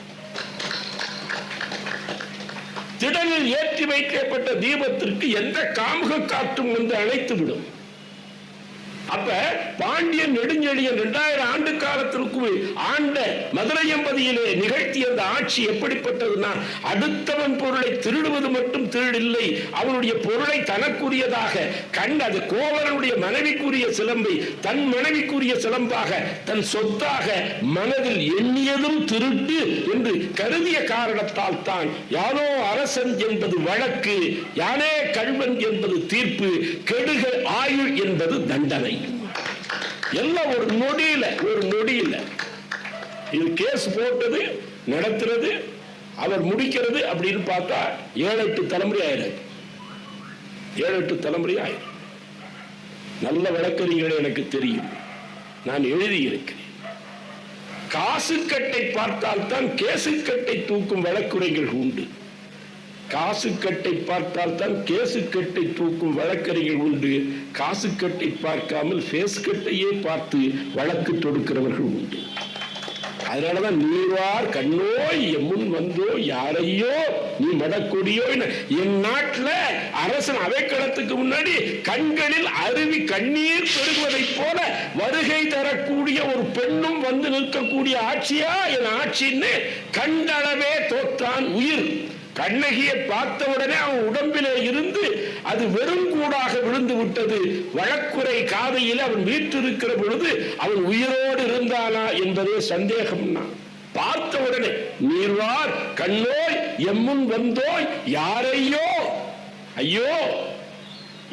திடலில் ஏற்றி வைக்கப்பட்ட தீபத்திற்கு எந்த காமுக காற்றும் வந்து அணைத்து விடும். அப்ப பாண்டியன் நெடுஞ்செழியன் 2000 ஆண்டு காலத்திற்கு ஆண்ட மதுரை எம்பதியிலே நிகழ்த்திய அந்த ஆட்சி எப்படிப்பட்டதுன்னா, அடுத்தவன் பொருளை திருடுவது மட்டும் திருடில்லை, அவனுடைய பொருளை தனக்குரியதாக அது கோவலனுடைய மனைவிக்குரிய சிலம்பை தன் மனைவிக்குரிய சிலம்பாக தன் சொத்தாக மனதில் எண்ணியதும் திருட்டு என்று கருதிய காரணத்தால் தான் யானோ அரசன் என்பது வழக்கு, யானே கள்வன் என்பது தீர்ப்பு, கெடுக ஆயுள் என்பது தண்டனை. எல்லாம் ஒரு நொடியில இது கேஸ் போட்டது, நடத்துறது, அவர் முடிக்கிறது அப்படின்னு பார்த்தா 7-8 தலைமுறை ஆயிரம். 7-8 தலைமுறை ஆயிரம். நல்ல வழக்கறிஞர்கள் எனக்கு தெரியும், நான் எழுதியிருக்கிறேன். காசுக்கட்டை பார்த்தால் தான் கேசுக்கட்டை தூக்கும் வழக்குரைகள் உண்டு. காசுக்கட்டை பார்த்தால் தான் கேசுக்கட்டை தூக்கும் வழக்கறிஞர்கள் உண்டு. காசுக்கட்டை பார்க்காமல் பேஸ்கட்டையே பார்த்து வழக்கு தொடுக்கிறவர்கள் உண்டு. அதனாலதான் நீவார் கண்ணோய் எம்முன் வந்தோ யாரையோ நீ மடக்கொடியோ. என் நாட்டுல அரசன் அவைக்களத்துக்கு முன்னாடி கண்களில் அருவி கண்ணீர் பெருகுவதை போல வருகை தரக்கூடிய ஒரு பெண்ணும் வந்து நிற்கக்கூடிய ஆட்சியா என் ஆட்சின்னு கண்டளவே தோற்றான் உயிர். கண்ணகியை பார்த்தவுடனே அவன் உடம்பிலே இருந்து அது வெறும் கூடாக விழுந்து விட்டது. வழக்குரை காதையில் அவன் வீற்றிருக்கிற பொழுது அவன் உயிரோடு இருந்தானா என்பதே சந்தேகம்னா. பார்த்தவுடனே நீர்வார் கண்ணோய் எம்முன் வந்தோய் யாரையோ, ஐயோ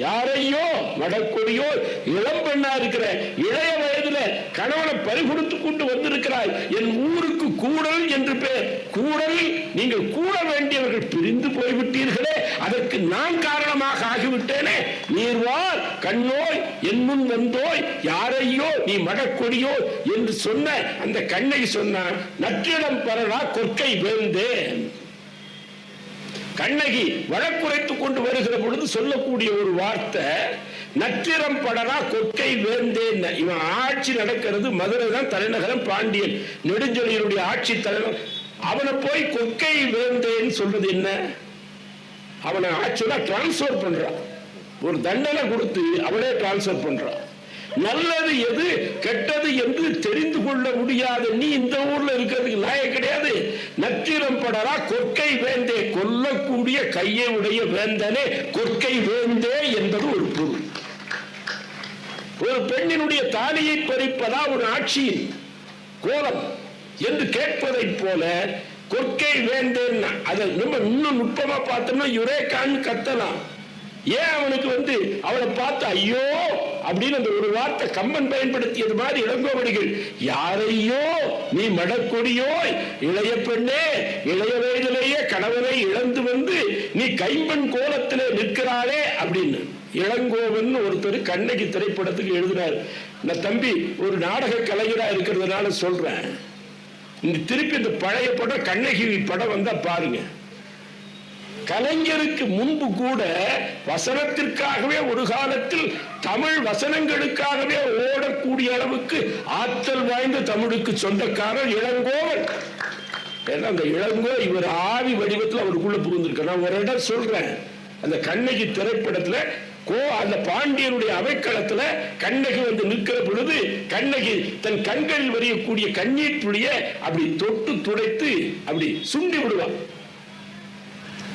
யாரையோ மடக்கொடியோ, இளம் பெண்ணா இருக்கிற இளைய வயதுல கணவனை பறிகொடுத்து கொண்டு வந்திருக்கிறாய். என் ஊருக்கு கூடல் என்று பேர். கூடல், நீங்கள் கூட வேண்டியவர்கள் பிரிந்து போய்விட்டீர்களே, அதற்கு நான் காரணமாக ஆகிவிட்டேனே. நீர்வார் கண்ணோய் என் முன் வந்தோய் யாரையோ நீ மடக்கொடியோ என்று சொன்ன அந்த கண்ணகி சொன்னான், நற்றிடம் பரடா கொற்கை வேந்தேன். கண்ணகி வழக்குரைத்துக் கொண்டு வருகிற பொழுது சொல்லக்கூடிய ஒரு வார்த்தை, நற்றிரம் படரா கொற்கை வேந்தேன். இவன் ஆட்சி நடக்கிறது மதுரை தான் தலைநகரம், பாண்டியன் நெடுஞ்செழியனுடைய ஆட்சி தலைவர். அவனை போய் கொற்கை வேந்தேன்னு சொல்றது என்ன? அவனை ஆட்சியா டிரான்ஸ்பர் பண்றான், ஒரு தண்டனை கொடுத்து அவனே டிரான்ஸ்பர் பண்றான். நல்லது எது கெட்டது என்று தெரிந்து கொள்ள முடியாத நீ இந்த ஊர்ல இருக்கிறதுக்கு லாயக்கு கிடையாது. நற்றிரம் படரா கொற்கை வேந்தே, கொல்லக்கூடிய கையை உடைய வேந்தனே கொற்கை வேந்தே என்பது ஒரு பொருள். ஒரு பெண்ணினுடைய தாலியை பறிப்பதா ஒரு ஆட்சியின் கோலம் என்று கேட்பதை போல கொற்கை வேந்தேன். அதை நம்ம இன்னும் நுட்பமா பார்த்தோம்னா யுரேகான்னு கத்தலாம். ஏன் அவனுக்கு அவளை பார்த்து ஐயோ அப்படின்னு அந்த ஒரு வார்த்தை கம்பன் பயன்படுத்தியது மாதிரி இளங்கோவடிகள் யாரையோ நீ மடக்கொடியோ இளைய பெண்ணே, இளைய வயதிலேயே கணவனை இழந்து வந்து நீ கைம்பெண் கோலத்திலே நிற்கிறாளே அப்படின்னு இளங்கோவன் ஒருத்தர் கண்ணகி திரைப்படத்துக்கு எழுதினார். நான் தம்பி ஒரு நாடக கலைஞரா இருக்கிறதுனால சொல்றேன், இந்த திருப்பி இந்த பழைய படம் கண்ணகி படம் வந்தா பாருங்க. கலைஞருக்கு முன்பு கூட வசனத்திற்காகவே ஒரு காலத்தில் தமிழ் வசனங்களுக்காகவே ஓடக்கூடிய அளவுக்கு ஆற்றல் வாய்ந்த தமிழுக்கு சொந்தக்காரர் இளங்கோவன். அந்த இளங்கோ இவர் ஆவி வடிவத்தில் அவருக்குள்ள புகுந்திருக்க. நான் ஒரு இடம் சொல்றேன், அந்த கண்ணகி திரைப்படத்துல அந்த பாண்டியனுடைய அவைக்களத்துல கண்ணகி வந்து நிற்கிற பொழுது கண்ணகி தன் கண்களில் வரையக்கூடிய கண்ணீர் துளிய அப்படி தொட்டு துடைத்து அப்படி சுண்டி விடுவான்.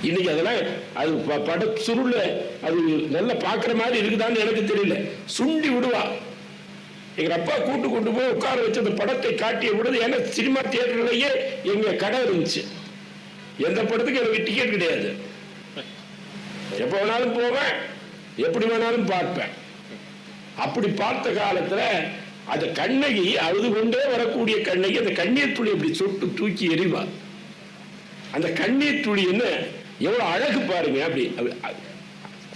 இன்னைக்கு அதெல்லாம் அது பட சுருள அது நல்லா பாக்குற மாதிரி இருக்குதான்னு எனக்கு தெரியல. சுண்டி விடுவா. எங்க அப்பா கூட்டு கொண்டு போய் உட்கார வச்சு அந்த படத்தை காட்டிய விடுது. ஏன்னா சினிமா தியேட்டர்லயே எங்க கடை இருந்துச்சு. எந்த படத்துக்கு எனக்கு டிக்கெட் கிடையாது. எப்ப வேணாலும் போவேன், எப்படி வேணாலும் பார்ப்பேன். அப்படி பார்த்த காலத்துல அந்த கண்ணகி அழுது கொண்டே வரக்கூடிய கண்ணகி அந்த கண்ணீர் துளி அப்படி சொட்டு தூக்கி எறிவா. அந்த கண்ணீர் துளி என்ன எவ்வளவு அழகு பாருங்க. அப்படி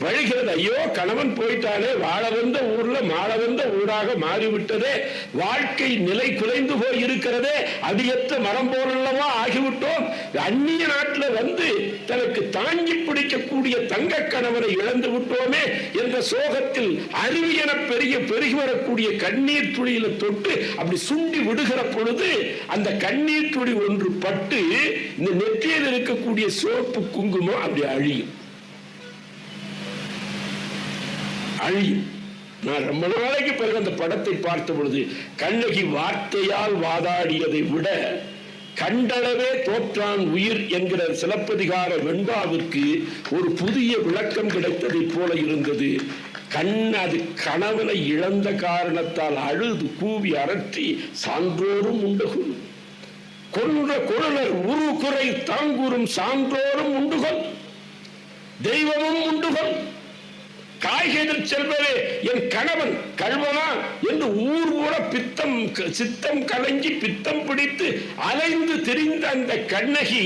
வழிகிறது. ஐயோ கணவன் போயிட்டானே, வாழ வந்த ஊர்ல மாழ வந்த ஊராக மாறிவிட்டதே, வாழ்க்கை நிலை குலைந்து போய் இருக்கிறதே, அடியற்ற மரம் போலல்லவா ஆகிவிட்டோம். அந்நிய நாட்டில் வந்து தனக்கு தாங்கி பிடிக்கக்கூடிய தங்க கணவனை இழந்து விட்டோமே என்ற சோகத்தில் அருவி என பெருகி வரக்கூடிய கண்ணீர் துளியில தொட்டு அப்படி சுண்டி விடுகிற பொழுது அந்த கண்ணீர் துளி ஒன்று பட்டு இந்த நெற்றியில் இருக்கக்கூடிய சோப்பு குங்குமம் அப்படி அழியும். நான் ரொம்ப நாளைக்கு பிறகு அந்த படத்தை பார்த்த பொழுது கண்ணகி வார்த்தையால் வாதாடியதை விட கண்டளவே தோற்றான் உயிர் என்கிற சிலப்பதிகார வெண்பாவிற்கு ஒரு புதிய விளக்கம் கிடைத்ததை போல இருந்தது. அது கணவனை இழந்த காரணத்தால் அழுது கூவி அரற்றி சான்றோரும் உண்டுகொள் கொன்ற கொழுனர் உரு குறை தாங்கூரும் சான்றோரும் உண்டுகொள் தெய்வமும் உண்டுகொள் காய்கறி செல்வரே என் கணவன் கல்வனா என்று ஊர் கூட சித்தம் கலங்கி பித்தம் பிடித்து அலைந்து திரிந்த அந்த கண்ணகி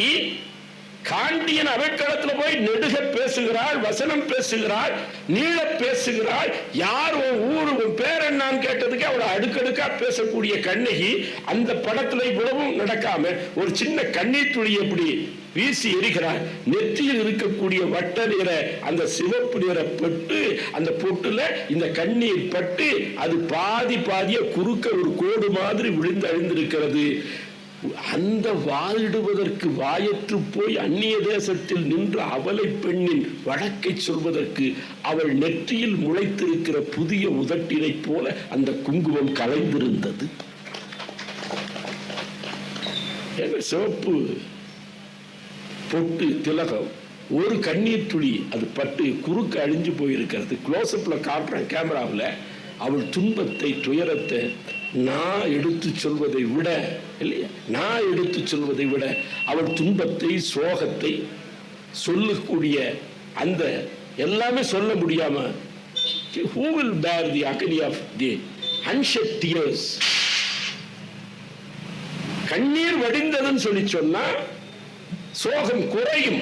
காண்டியன் அவைக்களத்தில் போய் நெடுக பேசுகிறாள், வசனம் பேசுகிறாள், நீள பேசுகிறாள். யார் ஊர் பேர் என்னான்னு கேட்டதுக்கு அவளை அடுக்கடுக்கா பேசக்கூடிய கண்ணகி அந்த படத்துல இவ்வளவும் நடக்காம ஒரு சின்ன கண்ணீர் துளி எப்படி வீசி எரிகிறார். நெற்றியில் இருக்கக்கூடிய வட்ட நிற அந்த சிவப்பு நிற பொட்டு, அந்த பொட்டுல இந்த கண்ணீர் பட்டு அது பாதிய குறுக்க ஒரு கோடு மாதிரி விழுந்து அழிந்திருக்கிறது. அந்த வாழிடுவதற்கு வாயற்று போய் அந்நிய தேசத்தில் நின்ற அவலை பெண்ணின் வழக்கை சொல்வதற்கு அவள் நெற்றியில் முளைத்திருக்கிற புதிய உதட்டினை போல அந்த குங்குமம் கலைந்திருந்தது. சிவப்பு பொட்டு திலகம் ஒரு கண்ணீர் துளி அது பட்டு குறுக்கு அழிஞ்சு போயிருக்கிறது. க்ளோஸ்அப்ல காட்டுறேன் கேமராவில். அவள் துன்பத்தை துயரத்தை நான் எடுத்து சொல்வதை விட இல்லையா, நான் எடுத்து சொல்வதை விட அவள் துன்பத்தை சோகத்தை சொல்லக்கூடிய அந்த எல்லாமே சொல்ல முடியாம who will bear the agony of the unshed tears? கண்ணீர் வடிந்ததுன்னு சொல்லி சொன்னா சோகம் குறையும்.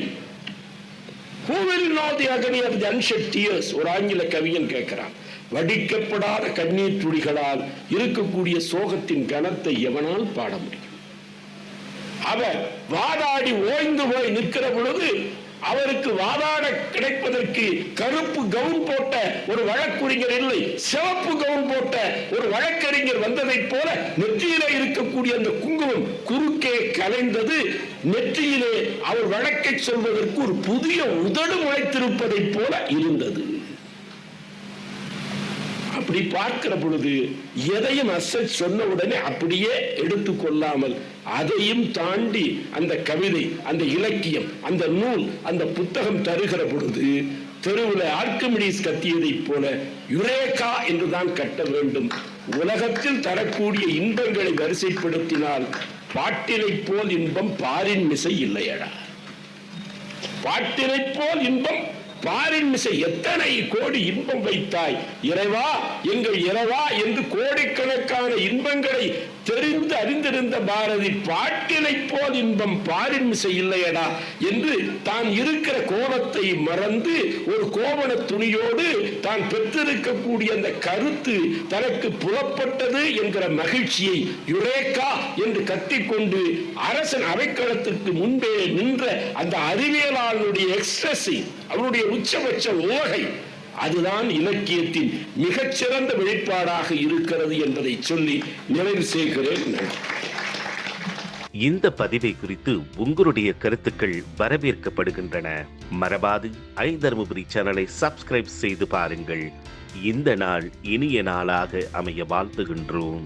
who will know the agony of the unshed tears? ஒரு ஆங்கில கவிஞன் கேட்கிறான். வடிக்கப்படாத கண்ணீர் துளிகளால் இருக்கக்கூடிய சோகத்தின் கனத்தை எவனால் பாட முடியும்? அவர் வாதாடி ஓய்ந்து போய் நிற்கிற பொழுது அவருக்கு வாதாட கிடைப்பதற்கு கருப்பு கவுன் போட்ட ஒரு வழக்கறிஞர் இல்லை, சிவப்பு கவுன் போட்ட ஒரு வழக்கறிஞர் வந்ததை போல நெற்றியிலே இருக்கக்கூடிய அந்த குங்குமம் குறுக்கே கலைந்தது. நெற்றியிலே அவர் வழக்கை சொல்வதற்கு ஒரு புதிய உதடு முளைத்திருப்பதை போல இருந்தது. அப்படி பார்க்கிற பொழுது எதையும் அசட் சொன்ன உடனே அப்படியே எடுத்துக்கொள்ளாமல் அதையும் தாண்டி அந்த கவிதை, அந்த இலக்கியம், அந்த நூல், அந்த புத்தகம் தருகிற பொழுது தெருவில் ஆர்க்கிமிடிஸ் கத்தியதை போல யுரேகா என்றுதான் கட்ட வேண்டும். உலகத்தில் தரக்கூடிய இன்பங்களை வரிசைப்படுத்தினால் பாட்டினை போல் இன்பம் பாரின் மிசை இல்லையடா. பாட்டினை போல் இன்பம் பாரின் மிசை எத்தனை கோடி இன்பம் வைத்தாய் இறைவா, எங்கள் இறைவா என்று கோடிக்கணக்கான இன்பங்களை தெரிந்து அறிந்திருந்த பாரதி பாட்டினை போல் இன்பம் பாரின் மிசை இல்லையடா என்று தான் இருக்கிற கோபத்தை மறந்து ஒரு கோவண துணியோடு தான் பெற்றிருக்கக்கூடிய அந்த கருத்து தனக்கு புலப்பட்டது என்கிற மகிழ்ச்சியை யுரேகா என்று கத்திக்கொண்டு அரசன் அவைக்களத்திற்கு முன்பே நின்ற அந்த அறிவியலாளனுடைய எக்ஸ்பிரஸை, அவருடைய உச்சபட்ச உலகை, அதுதான் இலக்கியத்தின் மிகச்சிறந்த வெளிப்பாடாக இருக்கிறது என்பதை சொல்லி நிறைவு செய்கிறேன். இந்த பதிவை குறித்து உங்களுடைய கருத்துக்கள் வரவேற்கப்படுகின்றன. மறவாது ஐதர்மபுரி சேனலை சப்ஸ்கிரைப் செய்து பாருங்கள். இந்த நாள் இனிய நாளாக அமைய வாழ்த்துகின்றோம்.